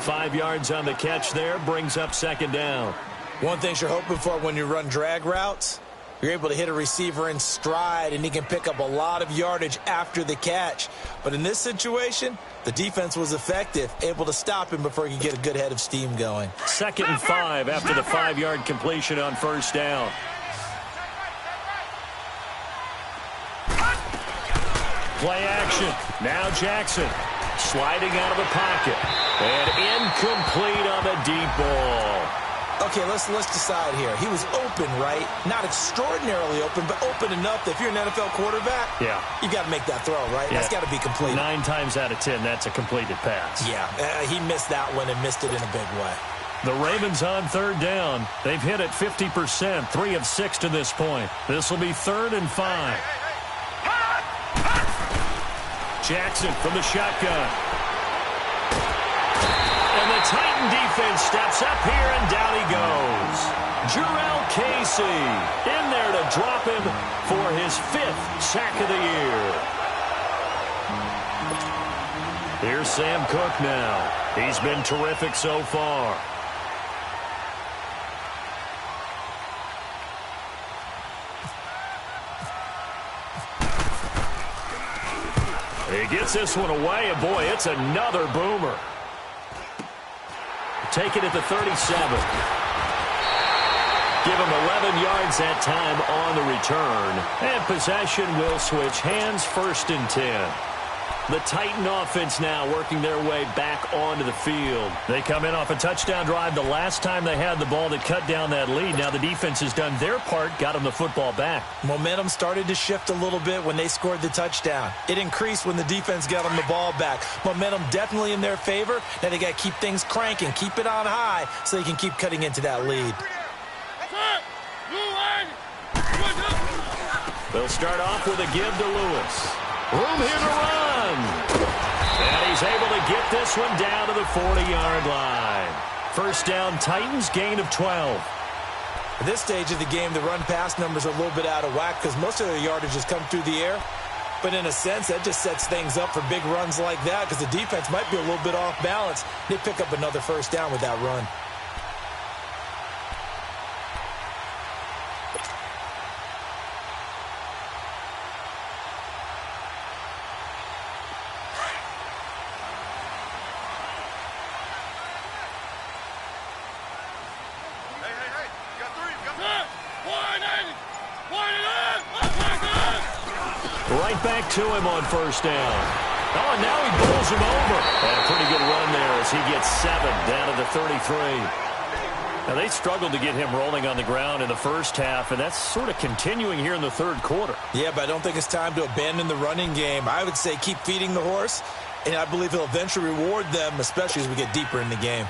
5 yards on the catch there, brings up second down. One thing you're hoping for when you run drag routes, you're able to hit a receiver in stride, and he can pick up a lot of yardage after the catch. But in this situation, the defense was effective, able to stop him before he could get a good head of steam going. 2nd and 5 after the 5-yard completion on first down. Play action. Now Jackson sliding out of the pocket. And incomplete on the deep ball. Okay, let's decide here. He was open, right? Not extraordinarily open, but open enough that if you're an NFL quarterback, you got to make that throw, right? Yeah. That's got to be complete. 9 times out of 10, that's a completed pass. Yeah, he missed that one and missed it in a big way. The Ravens on third down. They've hit it 50%, 3 of 6 to this point. This will be 3rd and 5. Jackson from the shotgun. And the Titan defense steps up here, and down he goes. Jurrell Casey in there to drop him for his 5th sack of the year. Here's Sam Cook now. He's been terrific so far. He gets this one away, and boy, it's another boomer. Take it at the 37. Give him 11 yards that time on the return. And possession will switch hands, 1st and 10. The Titan offense now working their way back onto the field. They come in off a touchdown drive the last time they had the ball that cut down that lead. Now the defense has done their part, got them the football back. Momentum started to shift a little bit when they scored the touchdown. It increased when the defense got them the ball back. Momentum definitely in their favor. Now they got to keep things cranking, keep it on high so they can keep cutting into that lead. They'll start off with a give to Lewis. Room here to run. And he's able to get this one down to the 40-yard line. 1st down, Titans, gain of 12. At this stage of the game, the run-pass numbers are a little bit out of whack because most of their yardage has come through the air. But in a sense, that just sets things up for big runs like that because the defense might be a little bit off balance. They pick up another 1st down with that run. Right back to him on 1st down. Oh, and now he bowls him over. And a pretty good run there as he gets 7 down to the 33. Now, they struggled to get him rolling on the ground in the first half, and that's sort of continuing here in the 3rd quarter. Yeah, but I don't think it's time to abandon the running game. I would say keep feeding the horse, and I believe he'll eventually reward them, especially as we get deeper in the game.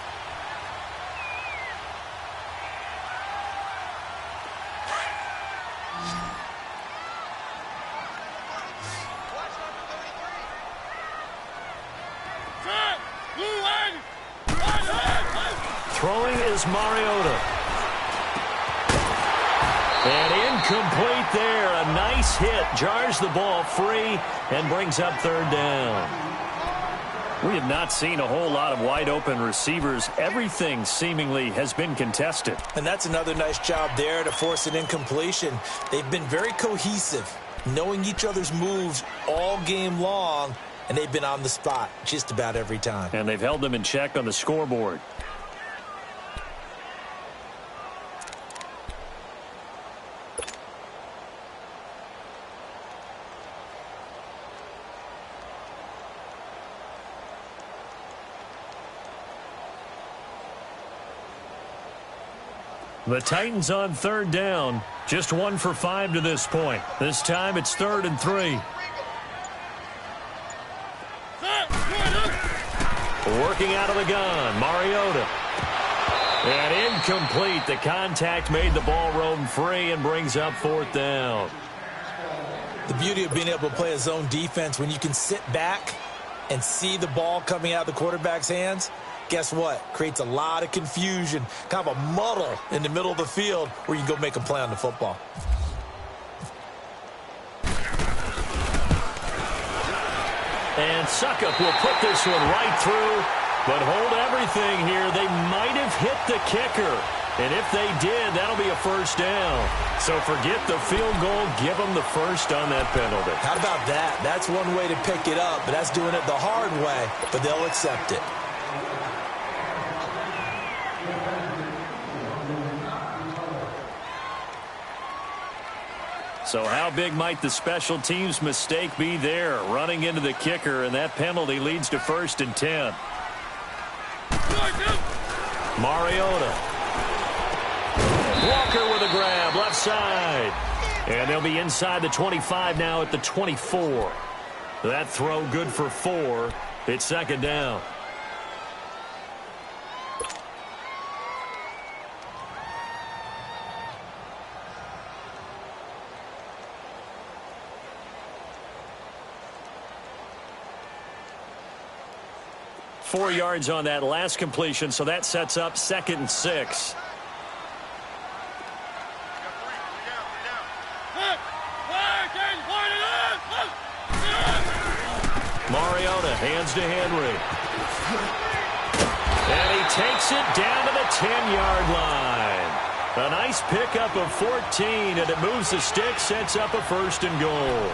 Throwing is Mariota. And incomplete there. A nice hit. Jars the ball free and brings up 3rd down. We have not seen a whole lot of wide-open receivers. Everything seemingly has been contested. And that's another nice job there to force an incompletion. They've been very cohesive, knowing each other's moves all game long, and they've been on the spot just about every time. And they've held them in check on the scoreboard. The Titans on 3rd down. Just 1 for 5 to this point. This time it's 3rd and 3. Working out of the gun, Mariota. And incomplete. The contact made the ball roam free and brings up 4th down. The beauty of being able to play a zone defense when you can sit back and see the ball coming out of the quarterback's hands, guess what? Creates a lot of confusion, kind of a muddle in the middle of the field where you can go make a play on the football. And Suckup will put this one right through But hold everything here. They might have hit the kicker. And if they did, that'll be a first down. So forget the field goal. Give them the first on that penalty. How about that? That's one way to pick it up, but that's doing it the hard way. But they'll accept it. So how big might the special teams mistake be there? Running into the kicker, and that penalty leads to 1st and 10. Mariota. Walker with a grab, left side. And they'll be inside the 25 now at the 24. That throw good for 4. It's 2nd down. Four yards on that last completion, so that sets up 2nd and 6. Mariota hands to Henry. And he takes it down to the 10-yard line. A nice pickup of 14, and it moves the stick, sets up a 1st and goal.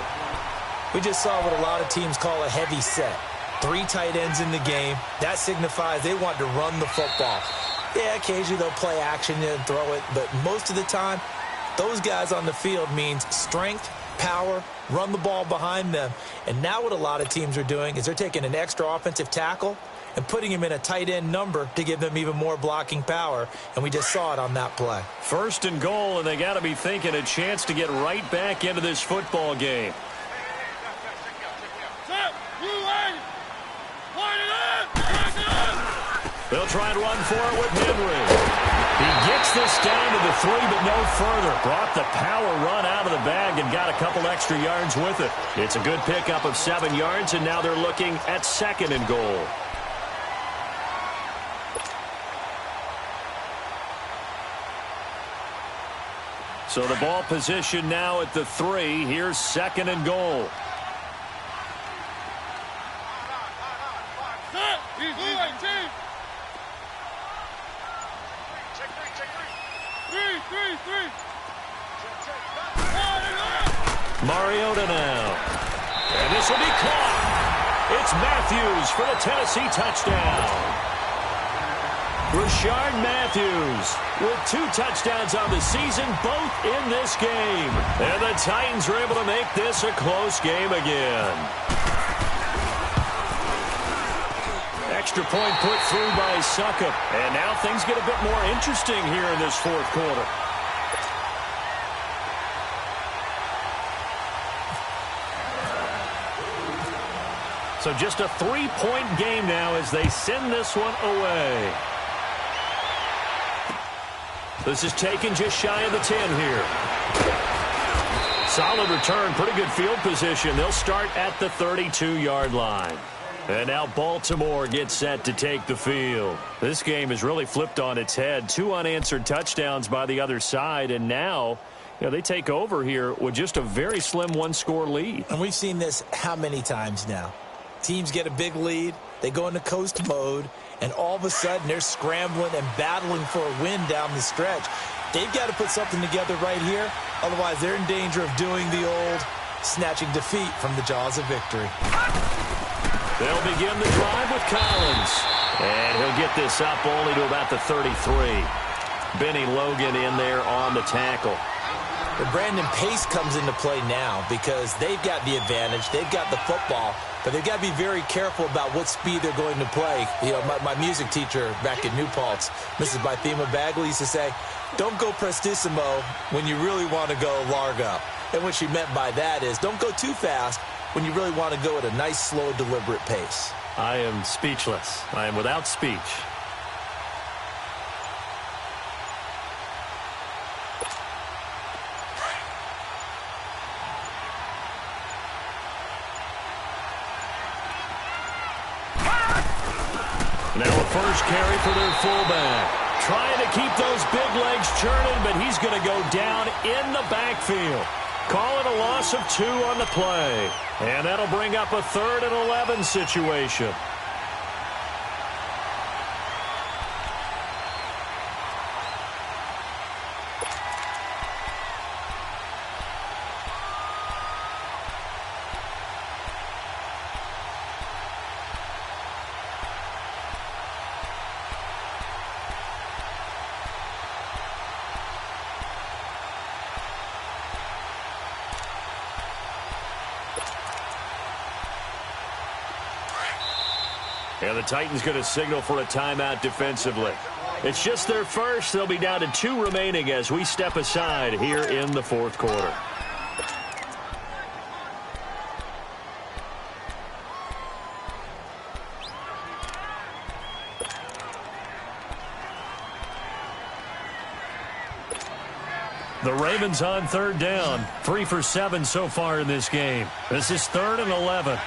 We just saw what a lot of teams call a heavy set. 3 tight ends in the game. That signifies they want to run the football. Yeah, occasionally they'll play action and throw it, but most of the time, those guys on the field means strength, power, run the ball behind them. And now what a lot of teams are doing is they're taking an extra offensive tackle and putting him in a tight end number to give them even more blocking power. And we just saw it on that play. 1st and goal, and they got to be thinking a chance to get right back into this football game. They'll try and run for it with Henry. He gets this down to the 3, but no further. Brought the power run out of the bag and got a couple extra yards with it. It's a good pickup of 7 yards, and now they're looking at 2nd and goal. So the ball position now at the 3. Here's 2nd and goal. Mariota now. And this will be caught. It's Matthews for the Tennessee touchdown. Rashard Matthews with 2 touchdowns on the season, both in this game. And the Titans are able to make this a close game again. Extra point put through by Succop. And now things get a bit more interesting here in this 4th quarter. So just a 3-point game now as they send this one away. This is taken just shy of the 10 here. Solid return, pretty good field position. They'll start at the 32-yard line. And now Baltimore gets set to take the field. This game has really flipped on its head. 2 unanswered touchdowns by the other side, and now they take over here with just a very slim 1-score lead. And we've seen this how many times now? Teams get a big lead, they go into coast mode, and all of a sudden they're scrambling and battling for a win down the stretch. They've got to put something together right here, otherwise they're in danger of doing the old snatching defeat from the jaws of victory. They'll begin the drive with Collins, and he'll get this up only to about the 33. Benny Logan in there on the tackle. But Brandon, pace comes into play now because they've got the advantage. They've got the football, but they've got to be very careful about what speed they're going to play. You know, my music teacher back at New Paltz, Mrs. Bythema Bagley, used to say, don't go prestissimo when you really want to go largo. And what she meant by that is don't go too fast when you really want to go at a nice, slow, deliberate pace. I am speechless. I am without speech. Now a first carry for their fullback. Trying to keep those big legs churning, but he's going to go down in the backfield. Call it a loss of 2 on the play. And that'll bring up a 3rd and 11 situation. And the Titans going to signal for a timeout defensively. It's just their first. They'll be down to 2 remaining as we step aside here in the fourth quarter. The Ravens on third down. 3 for 7 so far in this game. This is 3rd and 11.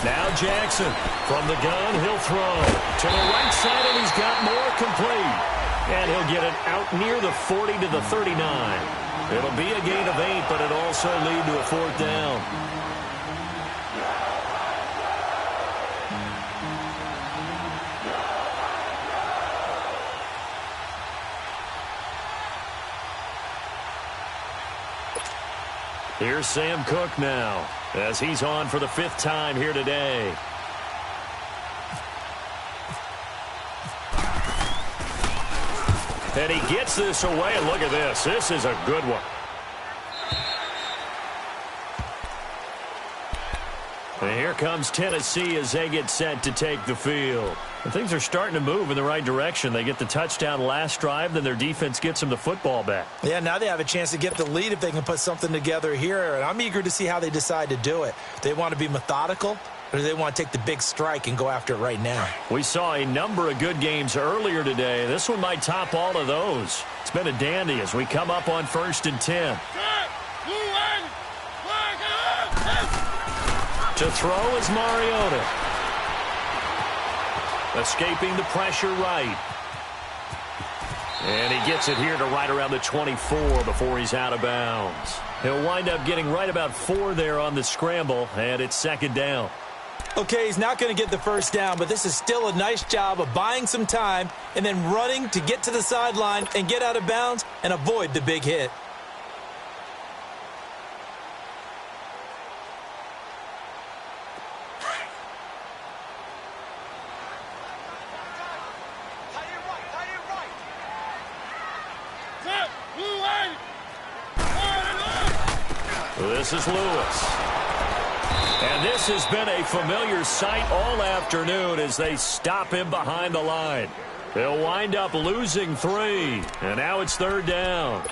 Now Jackson from the gun. He'll throw to the right side, and he's got more complete. And he'll get it out near the 40 to the 39. It'll be a gain of 8, but it'll also lead to a 4th down. Here's Sam Cook now, as he's on for the 5th time here today. And he gets this away. Look at this. This is a good one. And here comes Tennessee as they get set to take the field. And things are starting to move in the right direction. They get the touchdown last drive, then their defense gets them the football back. Yeah, now they have a chance to get the lead if they can put something together here. And I'm eager to see how they decide to do it. Do they want to be methodical, or do they want to take the big strike and go after it right now? We saw a number of good games earlier today. This one might top all of those. It's been a dandy as we come up on 1st and 10. To throw is Mariota. Escaping the pressure right. And he gets it here to right around the 24 before he's out of bounds. He'll wind up getting right about 4 there on the scramble, and it's 2nd down. Okay, he's not going to get the 1st down, but this is still a nice job of buying some time and then running to get to the sideline and get out of bounds and avoid the big hit. This is Lewis. And this has been a familiar sight all afternoon as they stop him behind the line. They'll wind up losing 3, and now it's 3rd down.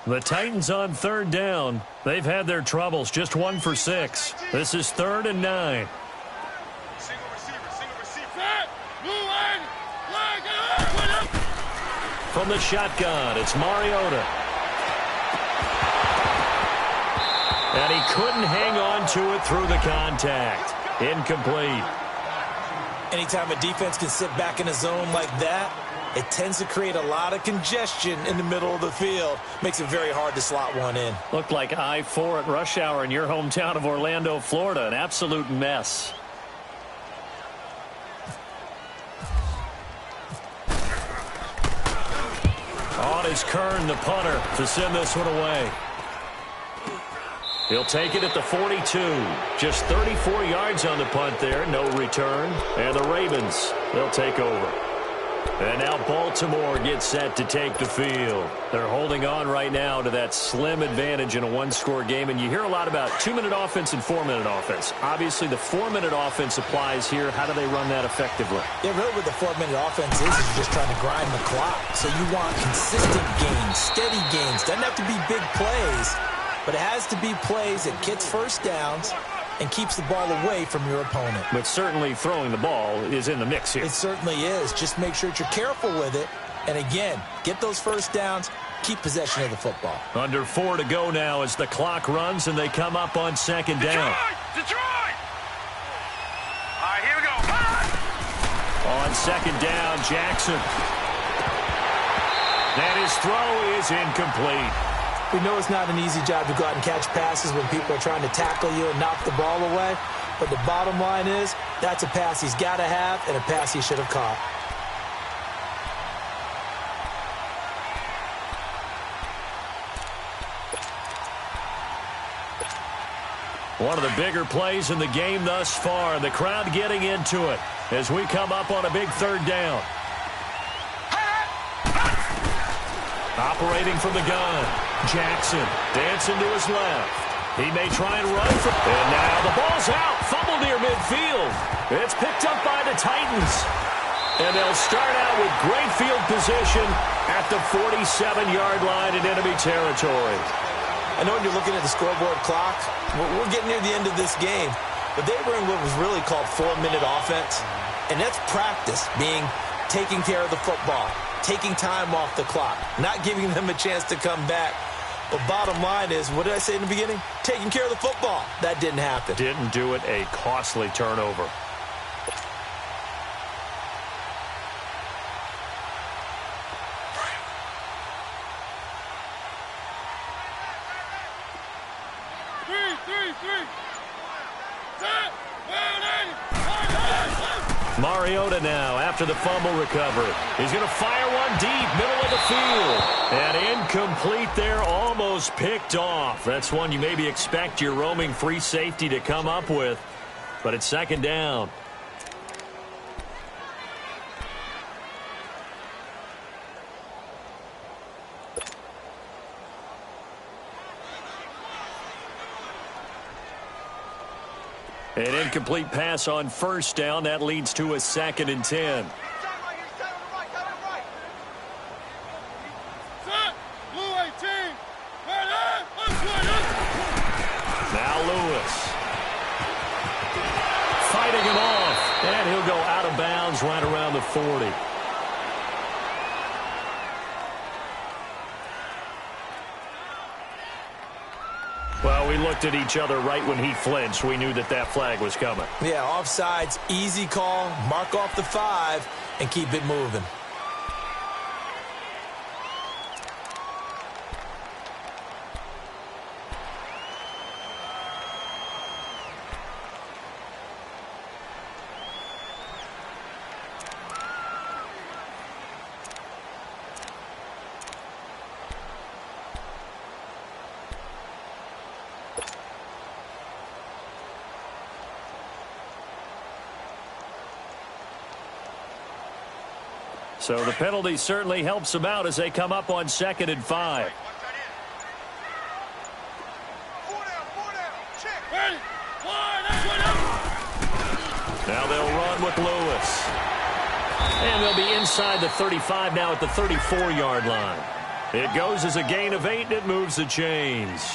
The Titans on 3rd down. They've had their troubles, just 1 for 6. This is 3rd and 9. Single receiver. From the shotgun, it's Mariota. And he couldn't hang on to it through the contact. Incomplete. Anytime a defense can sit back in a zone like that, it tends to create a lot of congestion in the middle of the field. Makes it very hard to slot one in. Looked like I-4 at rush hour in your hometown of Orlando, Florida. An absolute mess. On is Kern, the punter, to send this one away. He'll take it at the 42. Just 34 yards on the punt there. No return. And the Ravens, they'll take over. And now Baltimore gets set to take the field. They're holding on right now to that slim advantage in a one-score game. And you hear a lot about 2-minute offense and 4-minute offense. Obviously, the 4-minute offense applies here. How do they run that effectively? Yeah, really what the 4-minute offense is you're just trying to grind the clock. So you want consistent gains, steady gains. Doesn't have to be big plays, but it has to be plays that gets first downs and keeps the ball away from your opponent. But certainly throwing the ball is in the mix here. It certainly is. Just make sure that you're careful with it. And again, get those first downs, keep possession of the football. Under 4 to go now as the clock runs and they come up on 2nd down. Detroit! All right, here we go. On 2nd down, Jackson. And his throw is incomplete. We know it's not an easy job to go out and catch passes when people are trying to tackle you and knock the ball away. But the bottom line is, that's a pass he's got to have and a pass he should have caught. One of the bigger plays in the game thus far, and the crowd getting into it as we come up on a big third down. Operating from the gun, Jackson dancing to his left. He may try and run for it. And now the ball's out. Fumble near midfield. It's picked up by the Titans. And they'll start out with great field position at the 47-yard line in enemy territory. I know when you're looking at the scoreboard clock, we're getting near the end of this game. But they were in what was really called 4-minute offense. And that's practice, being taking care of the football, taking time off the clock, not giving them a chance to come back. But bottom line is, what did I say in the beginning? Taking care of the football. That didn't happen. Didn't do it. A costly turnover. Mariota now after the fumble recovery. He's going to fire one deep, middle of the field. And incomplete there, almost picked off. That's one you maybe expect your roaming free safety to come up with. But it's second down. An incomplete pass on first down. That leads to a 2nd and 10. Now Lewis. Fighting him off. And he'll go out of bounds right around the 40. Well, we looked at each other right when he flinched. We knew that that flag was coming. Yeah, offsides, easy call, mark off the 5, and keep it moving. So the penalty certainly helps them out as they come up on 2nd and 5. Now they'll run with Lewis. And they'll be inside the 35 now at the 34-yard line. It goes as a gain of 8, and it moves the chains.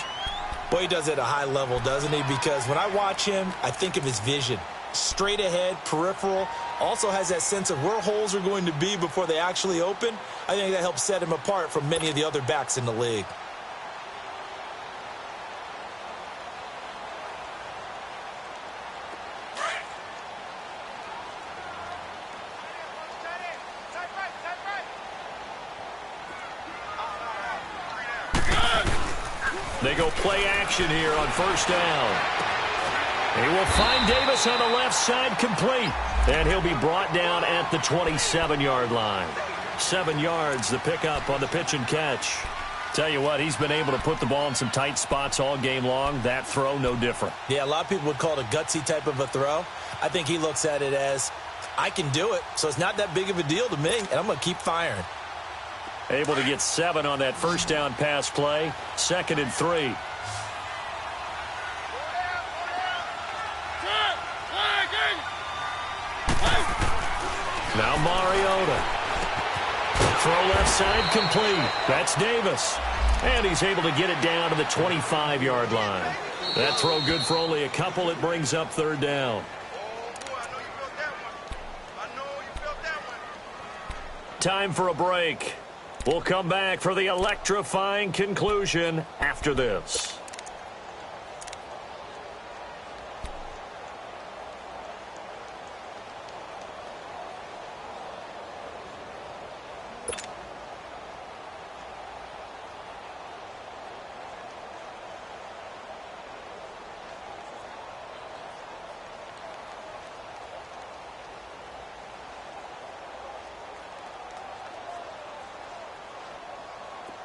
Boy, he does it at a high level, doesn't he? Because when I watch him, I think of his vision. Straight ahead, peripheral, also has that sense of where holes are going to be before they actually open. I think that helps set him apart from many of the other backs in the league. They go play action here on first down. He will find Davis on the left side, complete. And he'll be brought down at the 27-yard line. 7 yards, the pickup on the pitch and catch. Tell you what, he's been able to put the ball in some tight spots all game long. That throw, no different. Yeah, a lot of people would call it a gutsy type of a throw. I think he looks at it as, I can do it, so it's not that big of a deal to me, and I'm going to keep firing. Able to get 7 on that first down pass play. 2nd and 3. Now Mariota. Throw left side complete. That's Davis. And he's able to get it down to the 25-yard line. That throw good for only a couple. It brings up 3rd down. Time for a break. We'll come back for the electrifying conclusion after this.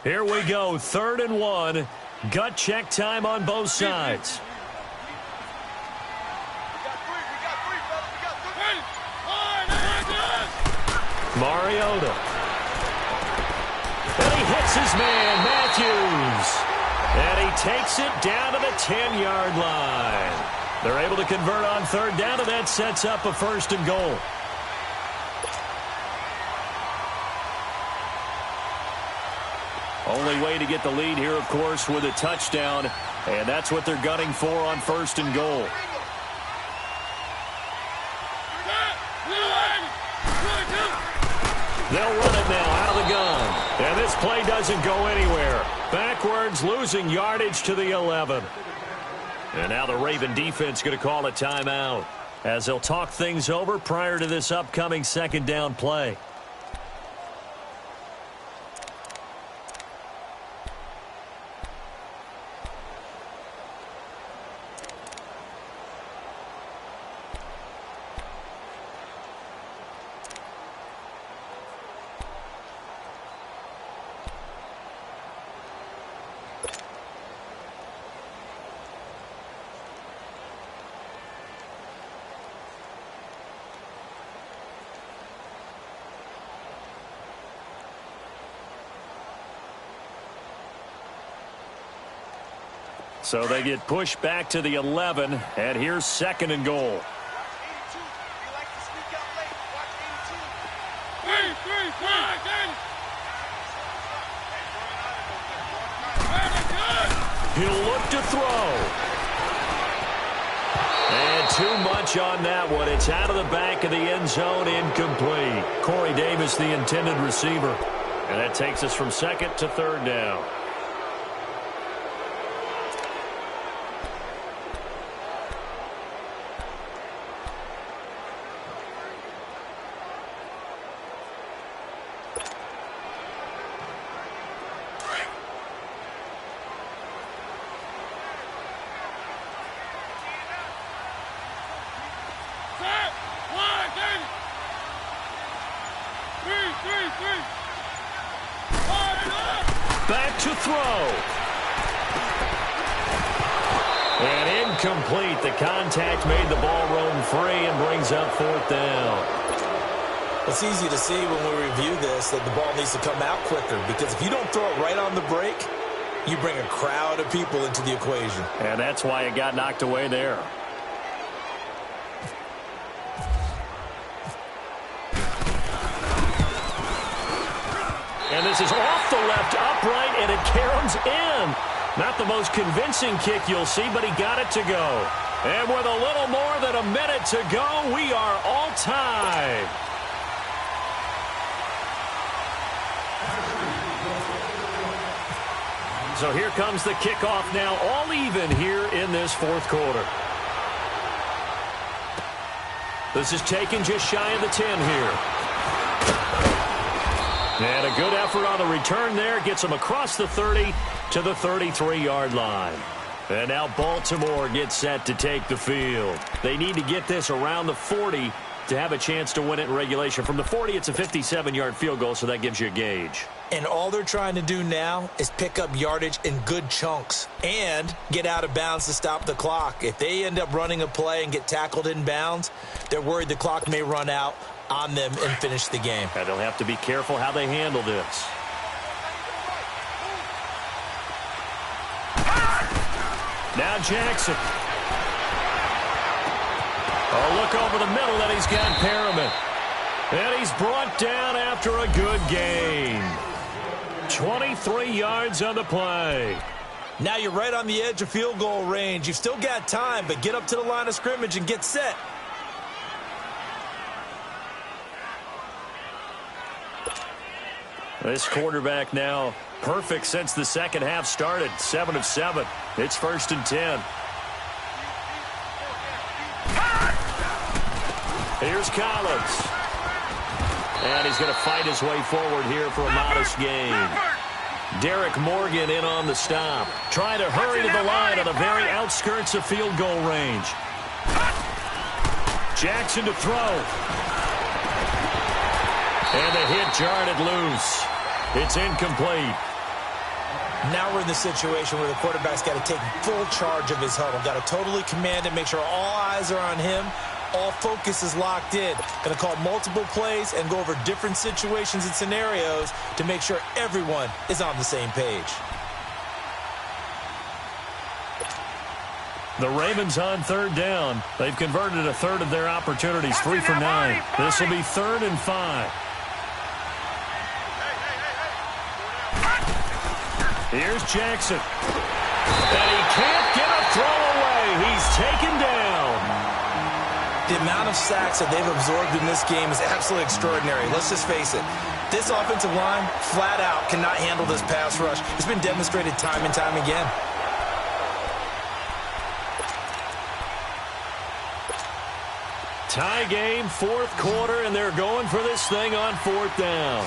Here we go, 3rd and 1. Gut check time on both sides. Mariota. And he hits his man, Matthews. And he takes it down to the 10-yard line. They're able to convert on third down, and that sets up a 1st and goal. Only way to get the lead here, of course, with a touchdown. And that's what they're gunning for on 1st and goal. They'll run it now out of the gun. And this play doesn't go anywhere. Backwards, losing yardage to the 11. And now the Raven defense going to call a timeout as they'll talk things over prior to this upcoming 2nd down play. So they get pushed back to the 11, and here's 2nd and goal. He'll look to throw. And too much on that one. It's out of the back of the end zone, incomplete. Corey Davis, the intended receiver. And that takes us from 2nd to 3rd down. Back to throw. And incomplete. The contact made the ball roam free and brings up 4th down. It's easy to see when we review this that the ball needs to come out quicker, because if you don't throw it right on the break, you bring a crowd of people into the equation. And that's why it got knocked away there. And this is off the left upright, and it caroms in. Not the most convincing kick you'll see, but he got it to go. And with a little more than a minute to go, we are all tied. So here comes the kickoff now, all even here in this 4th quarter. This is taken just shy of the 10 here. And a good effort on the return there. Gets them across the 30 to the 33-yard line. And now Baltimore gets set to take the field. They need to get this around the 40 to have a chance to win it in regulation. From the 40, it's a 57-yard field goal, so that gives you a gauge. And all they're trying to do now is pick up yardage in good chunks and get out of bounds to stop the clock. If they end up running a play and get tackled in bounds, they're worried the clock may run out on them and finish the game. And they'll have to be careful how they handle this. Now Jackson. A look over the middle, and he's got Perriman. And he's brought down after a good gain. 23 yards on the play. Now you're right on the edge of field goal range. You've still got time, but get up to the line of scrimmage and get set. This quarterback now perfect since the second half started. 7 of 7. It's 1st and 10. Here's Collins. And he's going to fight his way forward here for a modest gain. Derek Morgan in on the stop. Trying to hurry to the line on the very outskirts of field goal range. Jackson to throw. And the hit jarred it loose. It's incomplete. Now we're in the situation where the quarterback's got to take full charge of his huddle. Got to totally command it, make sure all eyes are on him, all focus is locked in. Going to call multiple plays and go over different situations and scenarios to make sure everyone is on the same page. The Ravens on third down. They've converted a third of their opportunities, 3 for 9. This will be 3rd and 5. Here's Jackson. And he can't get a throw away. He's taken down. The amount of sacks that they've absorbed in this game is absolutely extraordinary. Let's just face it. This offensive line, flat out, cannot handle this pass rush. It's been demonstrated time and time again. Tie game, 4th quarter, and they're going for this thing on 4th down.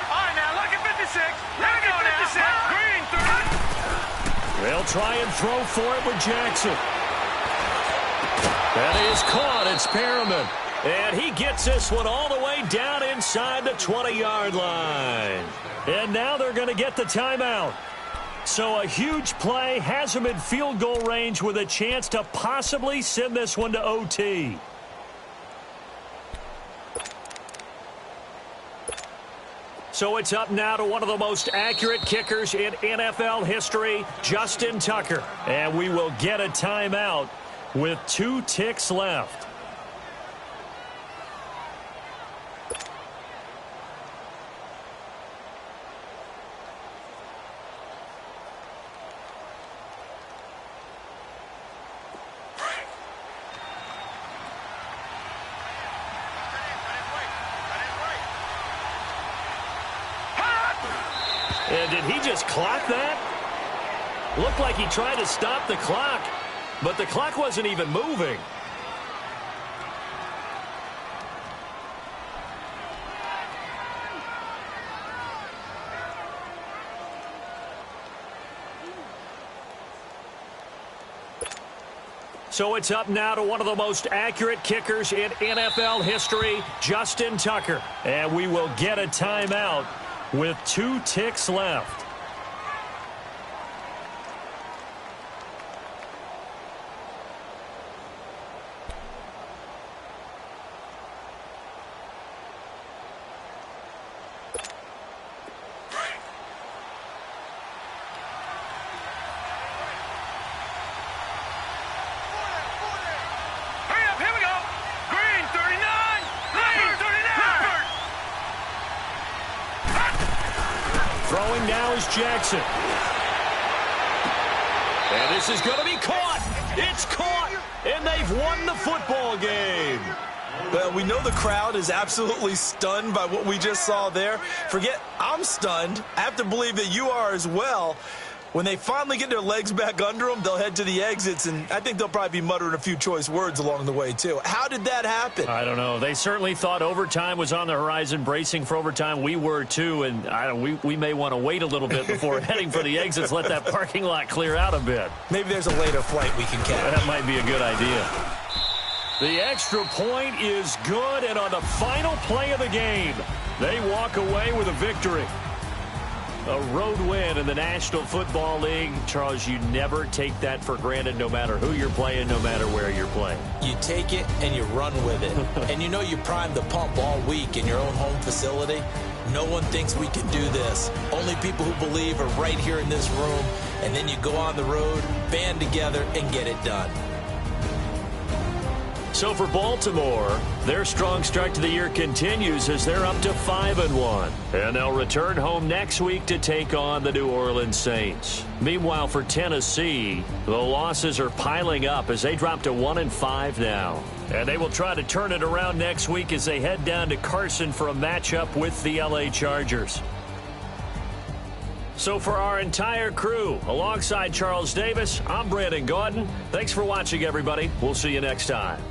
All right, now, look at 56. Look at 56. Green, 30. They'll try and throw for it with Jackson. That is caught. It's Perriman. And he gets this one all the way down inside the 20-yard line. And now they're going to get the timeout. So a huge play has them in field goal range with a chance to possibly send this one to OT. So it's up now to one of the most accurate kickers in NFL history, Justin Tucker. And we will get a timeout with 2 ticks left. And did he just clock that? Looked like he tried to stop the clock, but the clock wasn't even moving. So it's up now to one of the most accurate kickers in NFL history, Justin Tucker. And we will get a timeout with 2 ticks left. Hurry up, here we go. Green, 39. Green, 39. Throwing now is Jackson. And this is going to be caught. It's caught. And they've won the football game. Well, we know the crowd is absolutely stunned by what we just saw there. Forget I'm stunned. I have to believe that you are as well. When they finally get their legs back under them, they'll head to the exits, and I think they'll probably be muttering a few choice words along the way, too. How did that happen? I don't know. They certainly thought overtime was on the horizon, bracing for overtime. We were, too, and we may want to wait a little bit before heading for the exits, let that parking lot clear out a bit. Maybe there's a later flight we can catch. That might be a good idea. The extra point is good, and on the final play of the game, they walk away with a victory. A road win in the National Football League. Charles, you never take that for granted, no matter who you're playing, no matter where you're playing. You take it and you run with it. And you know you primed the pump all week in your own home facility. No one thinks we can do this. Only people who believe are right here in this room. And then you go on the road, band together, and get it done. So for Baltimore, their strong start to the year continues as they're up to 5-1. And they'll return home next week to take on the New Orleans Saints. Meanwhile, for Tennessee, the losses are piling up as they drop to 1-5 now. And they will try to turn it around next week as they head down to Carson for a matchup with the LA Chargers. So for our entire crew, alongside Charles Davis, I'm Brandon Gaudin. Thanks for watching, everybody. We'll see you next time.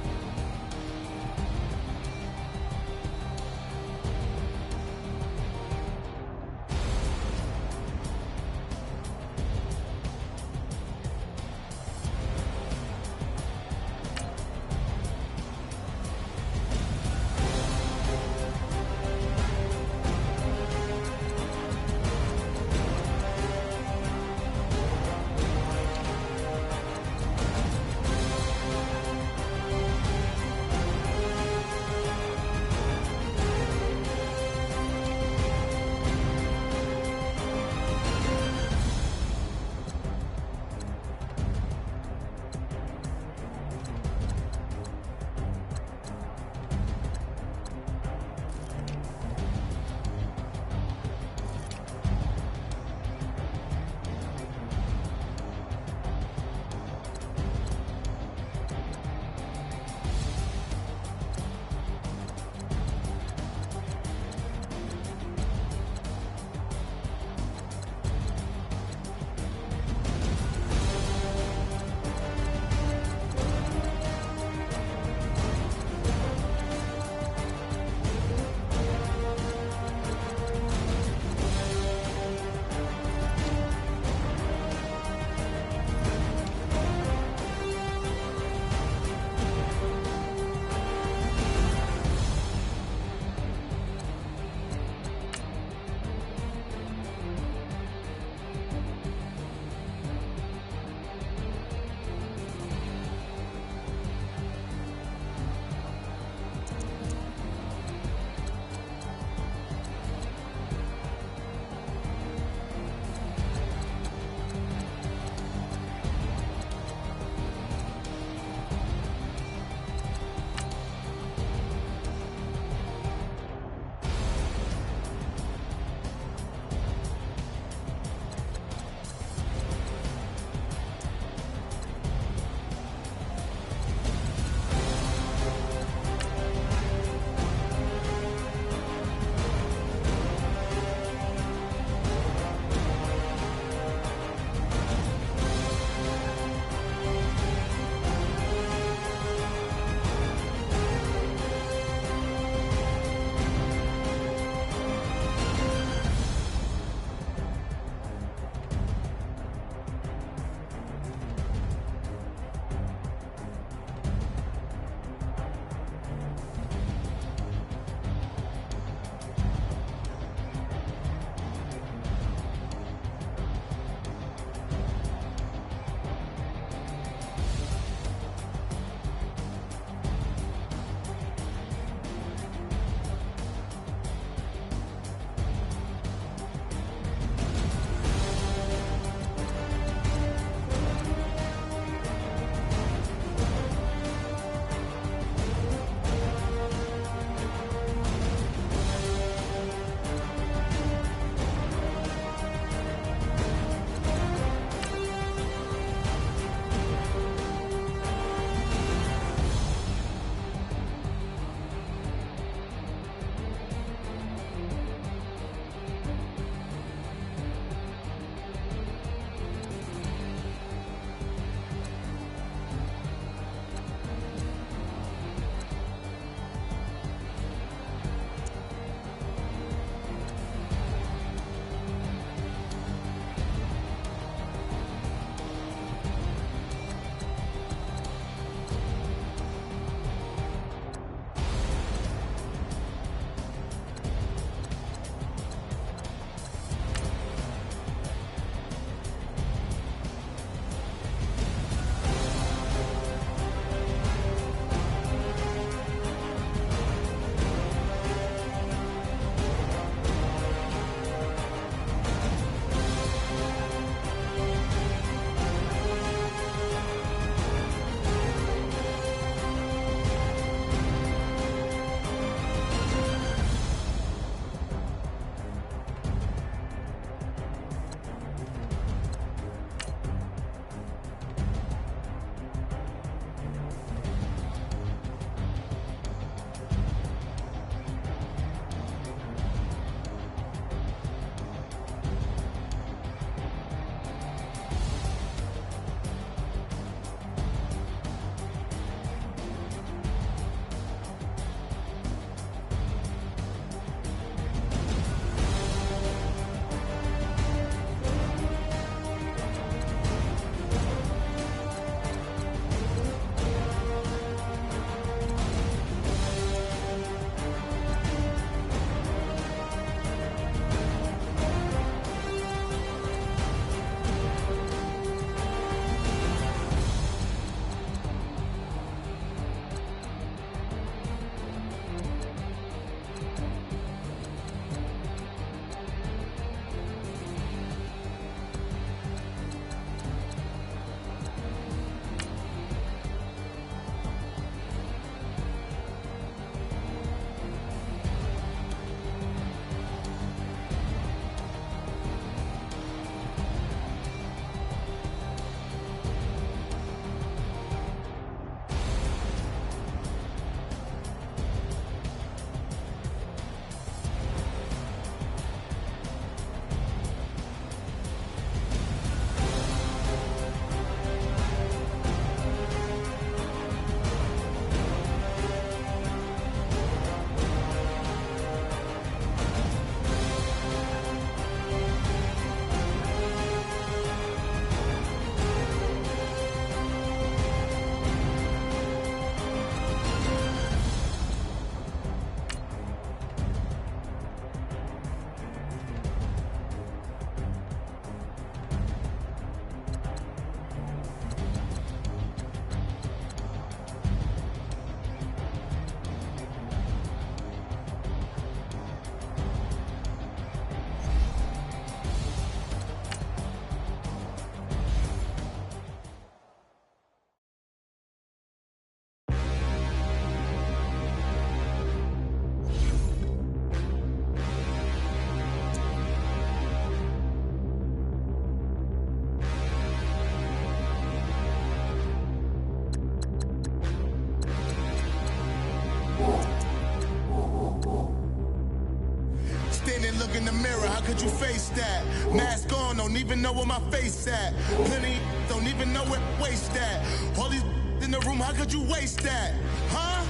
look in the mirror, how could you face that? Mask on, don't even know where my face at. Plenty don't even know where waste at. All these in the room, how could you waste that? Huh?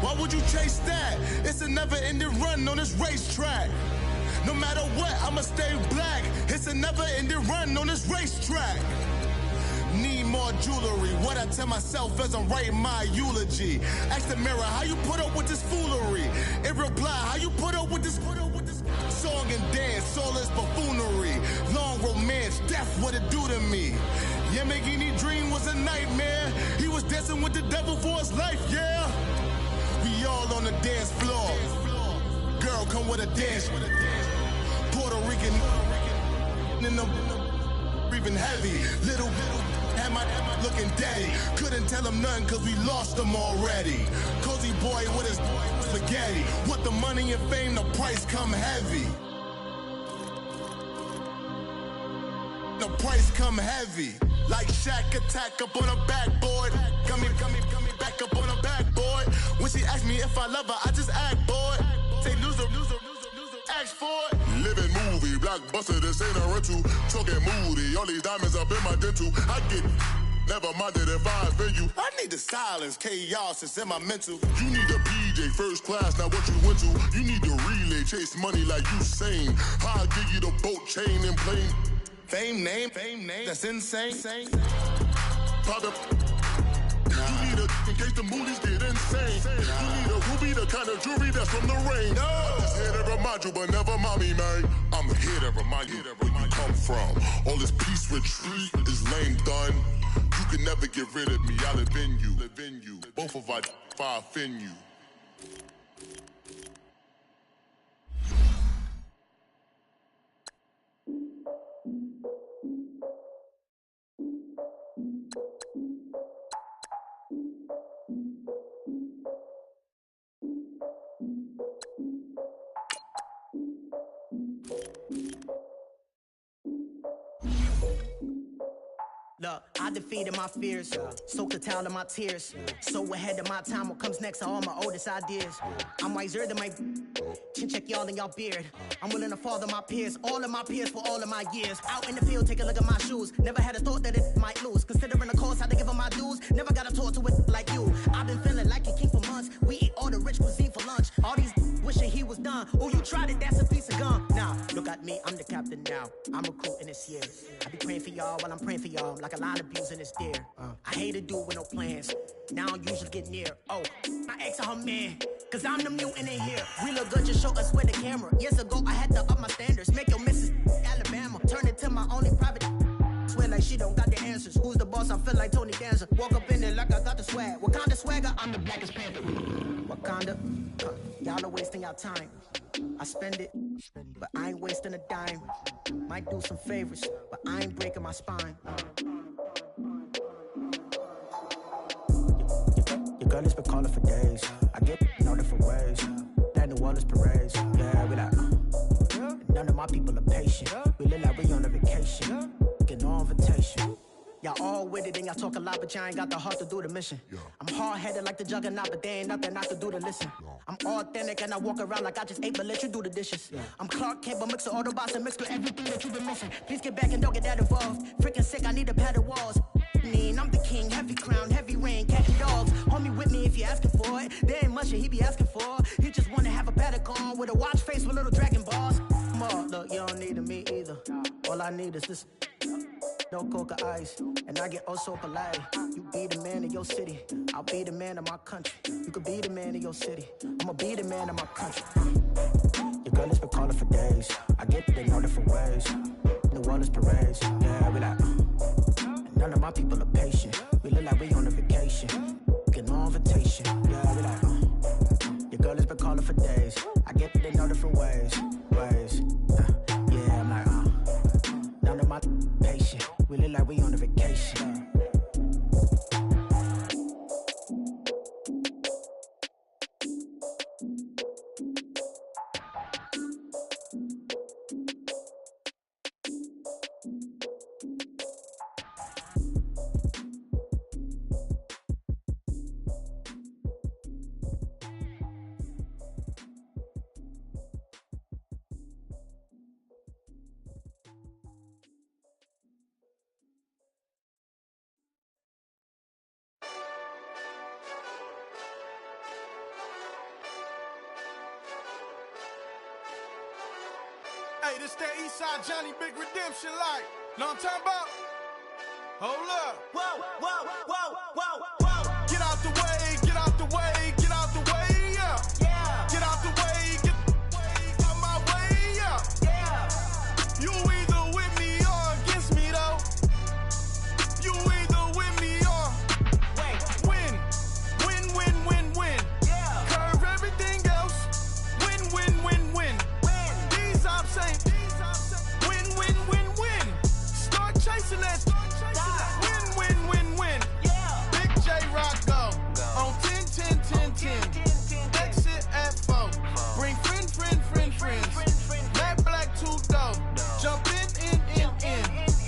Why would you chase that? It's a never-ending run on this racetrack. No matter what, I'ma stay black. It's a never-ending run on this racetrack. Need more jewelry. What I tell myself as I'm writing my eulogy. Ask the mirror, how you put up with this foolery? It reply, how you put up with this song and dance, all this buffoonery. Long romance, death, what it do to me? Yamagini dream was a nightmare. He was dancing with the devil for his life, yeah. We all on the dance floor. Girl, come with a dance. Puerto Rican in the breathing heavy. Little had my looking daddy. Couldn't tell him nothing cause we lost him already. Cozy boy with his spaghetti. With the money and fame, the price come heavy. The price come heavy. Like Shaq attack up on a backboard. Got me back up on a backboard. When she asked me if I love her, I just act bored. Say loser, ask for it. Living movie, blockbuster, this ain't a rental. Talking moody, all these diamonds up in my dental. I get never minded if I offend you. I need the silence, chaos is in my mental. You need a PJ, first class, not what you went to. You need the relay, chase money like you sane. How I give you the boat, chain, and plane. Fame name, that's insane. Father, you need a in case the movies get insane. You need a ruby, the kind of jewelry that's from the rain. No. I'm just here to remind you, but never mommy, man. I'm here to remind you where you come from. All this peace retreat is lame done. You can never get rid of me. I live in you. Both of our if I offend you. Look, I defeated my fears, soaked the towel in my tears. So ahead of my time, what comes next are all my oldest ideas. I'm wiser than my chin check y'all in y'all beard. I'm willing to father my peers, all of my peers for all of my years. Out in the field, take a look at my shoes. Never had a thought that it might lose. Considering the cost, I had to give them my dues. Never got a talk to it like you. I've been feeling like a king for months. We eat all the rich cuisine for lunch. All these wishing he was done. Oh, you tried it, that's a piece of gum. Now, look at me, I'm the captain now. I'm recruiting this year. I be praying for y'all while I'm praying for y'all. Like a line of abusing this deer. I hate to do it with no plans. Now I usually get near. Oh, my ex are her man. Cause I'm the mutant in here. We look good, just show us where the camera. Years ago, I had to up my standards. Make your missus Alabama. Turn it to my only private. Swear like she don't got the answers. Who's the boss? I feel like Tony Danza. Walk up in there like I got the swag. What kind of swagger? I'm the blackest panther. Wakanda. Y'all are wasting our time. I spend it, but I ain't wasting a dime. Might do some favors, but I ain't breaking my spine. Your girl has been calling for days. I get in all different ways. That New Orleans parades. Yeah, we like, none of my people are patient. We live like we on a vacation. Get no invitation. Y'all all with it and y'all talk a lot, but y'all ain't got the heart to do the mission. I'm hard-headed like the juggernaut, but there ain't nothing not to do to listen. I'm authentic and I walk around like I just ate, but let you do the dishes. I'm Clark Kent, but mix of Autobots and mix with everything that you've been missing. Please get back and don't get that involved. Freaking sick, I need a pad of walls. I'm the king, heavy crown, heavy rain, catching dogs. Homie with me if you're asking for it. There ain't much that he be asking for. He just wanna have a paddock on with a watch face with little dragon balls. More, look, you don't need me either. All I need is this. No coca ice, and I get oh so polite. You be the man of your city, I'll be the man of my country. You could be the man of your city, I'ma be the man of my country. Your girl has been calling for days. I get it in all different ways. New Orleans parades, yeah, we like. None of my people are patient. We look like we on a vacation. Get no invitation, yeah, we like. Your girl has been calling for days. I get it in all different ways. Yeah, I'm like, none of my patient. We look like we on a vacation. Hey, this that Eastside Johnny Big Redemption like. Know what I'm talking about? Hold up. Whoa, whoa, whoa, whoa, whoa. Get out the way, get out the way, get out the way, yeah. Yeah. Get out the way, get out my way, yeah. Yeah. You either with me or against me, though. You either with me or win. Win, win, win, win. Yeah. Curve everything else. Win, win, win, win. These ops ain't. Win, win, win, win. Start chasing that. Win, win, win, win. Yeah. Big J Rock go. On 10, 10, 10, 10. Exit at 4. Bring friends. Matt Black 2 dough. Jump in.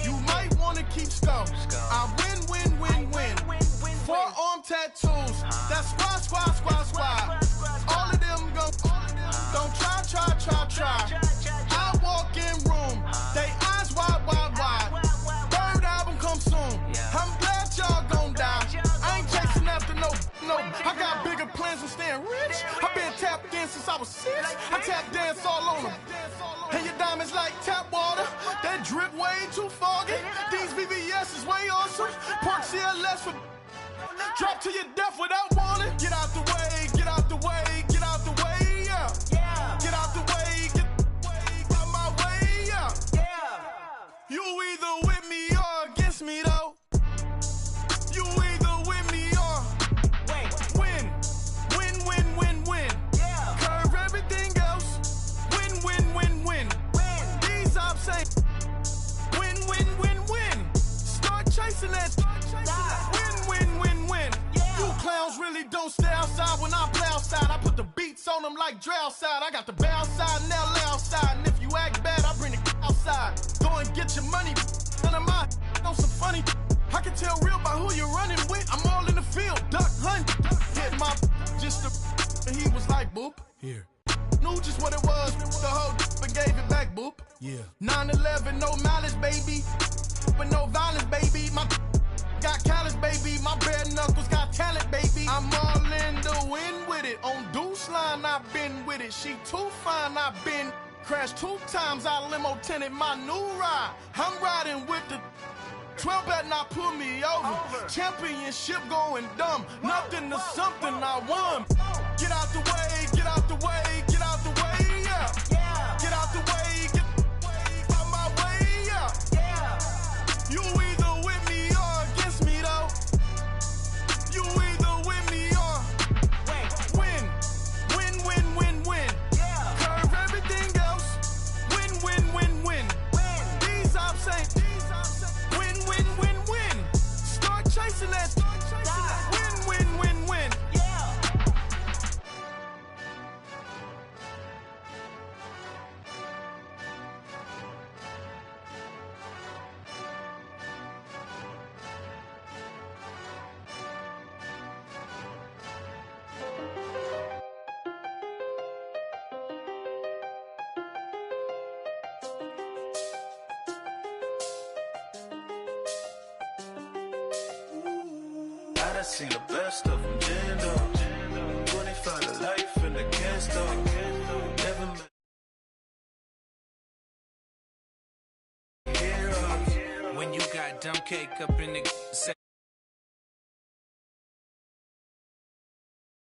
You might wanna keep score. I win. Forearm tattoos. That's squad. All of them go. Don't try. I walk in room. They eyes wide. Third album come soon. I'm glad y'all gon' die. I ain't chasing after no. I got bigger plans than staying rich. I been tapped in since I was 6. I tap dance all on them. And your diamonds like tap water. That drip way too foggy. These VVS is way awesome. Park CLS for drop to your death without warning. Get out the way, get out the way, get out the way, yeah. Yeah. Get out the way, get out my way, yeah. Yeah. You either with me or against me, though. You either with me or win. Win. Yeah. Curve everything else. Win. These ops ain't. Win. Start chasing that. Win. Yeah. You clowns really don't stay outside when I play outside. I put the beats on them like drow side. I got the bow side and they'll lay outside. And if you act bad, I bring the outside. Go and get your money. None of my know some funny. I can tell real by who you're running with. I'm all in the field. Duck hunt. Hit my just the. And he was like, boop. Here. Knew just what it was. The whole and gave it back, boop. Yeah. 9/11, no malice, baby. But no violence, baby. My got callous, baby. My bare knuckles got talent, baby. I'm all in the wind with it. On Deuce line, I've been with it. She too fine, I've been crashed 2 times. I limo tinted my new ride. I'm riding with the 12 better not pull me over. Championship going dumb. Nothing to something I won. Get out the way, get out the way, get out the way, yeah. Yeah. Get out the way, get out my way, yeah. Yeah. You either with me or against me, though. You either with me or win. Yeah. Curve everything else. Win. These ops ain't. Win. Start chasing that. Win. Yeah. I done seen the best of them, Jando. 25 to life in the cast Never met. When you got dumb cake up in the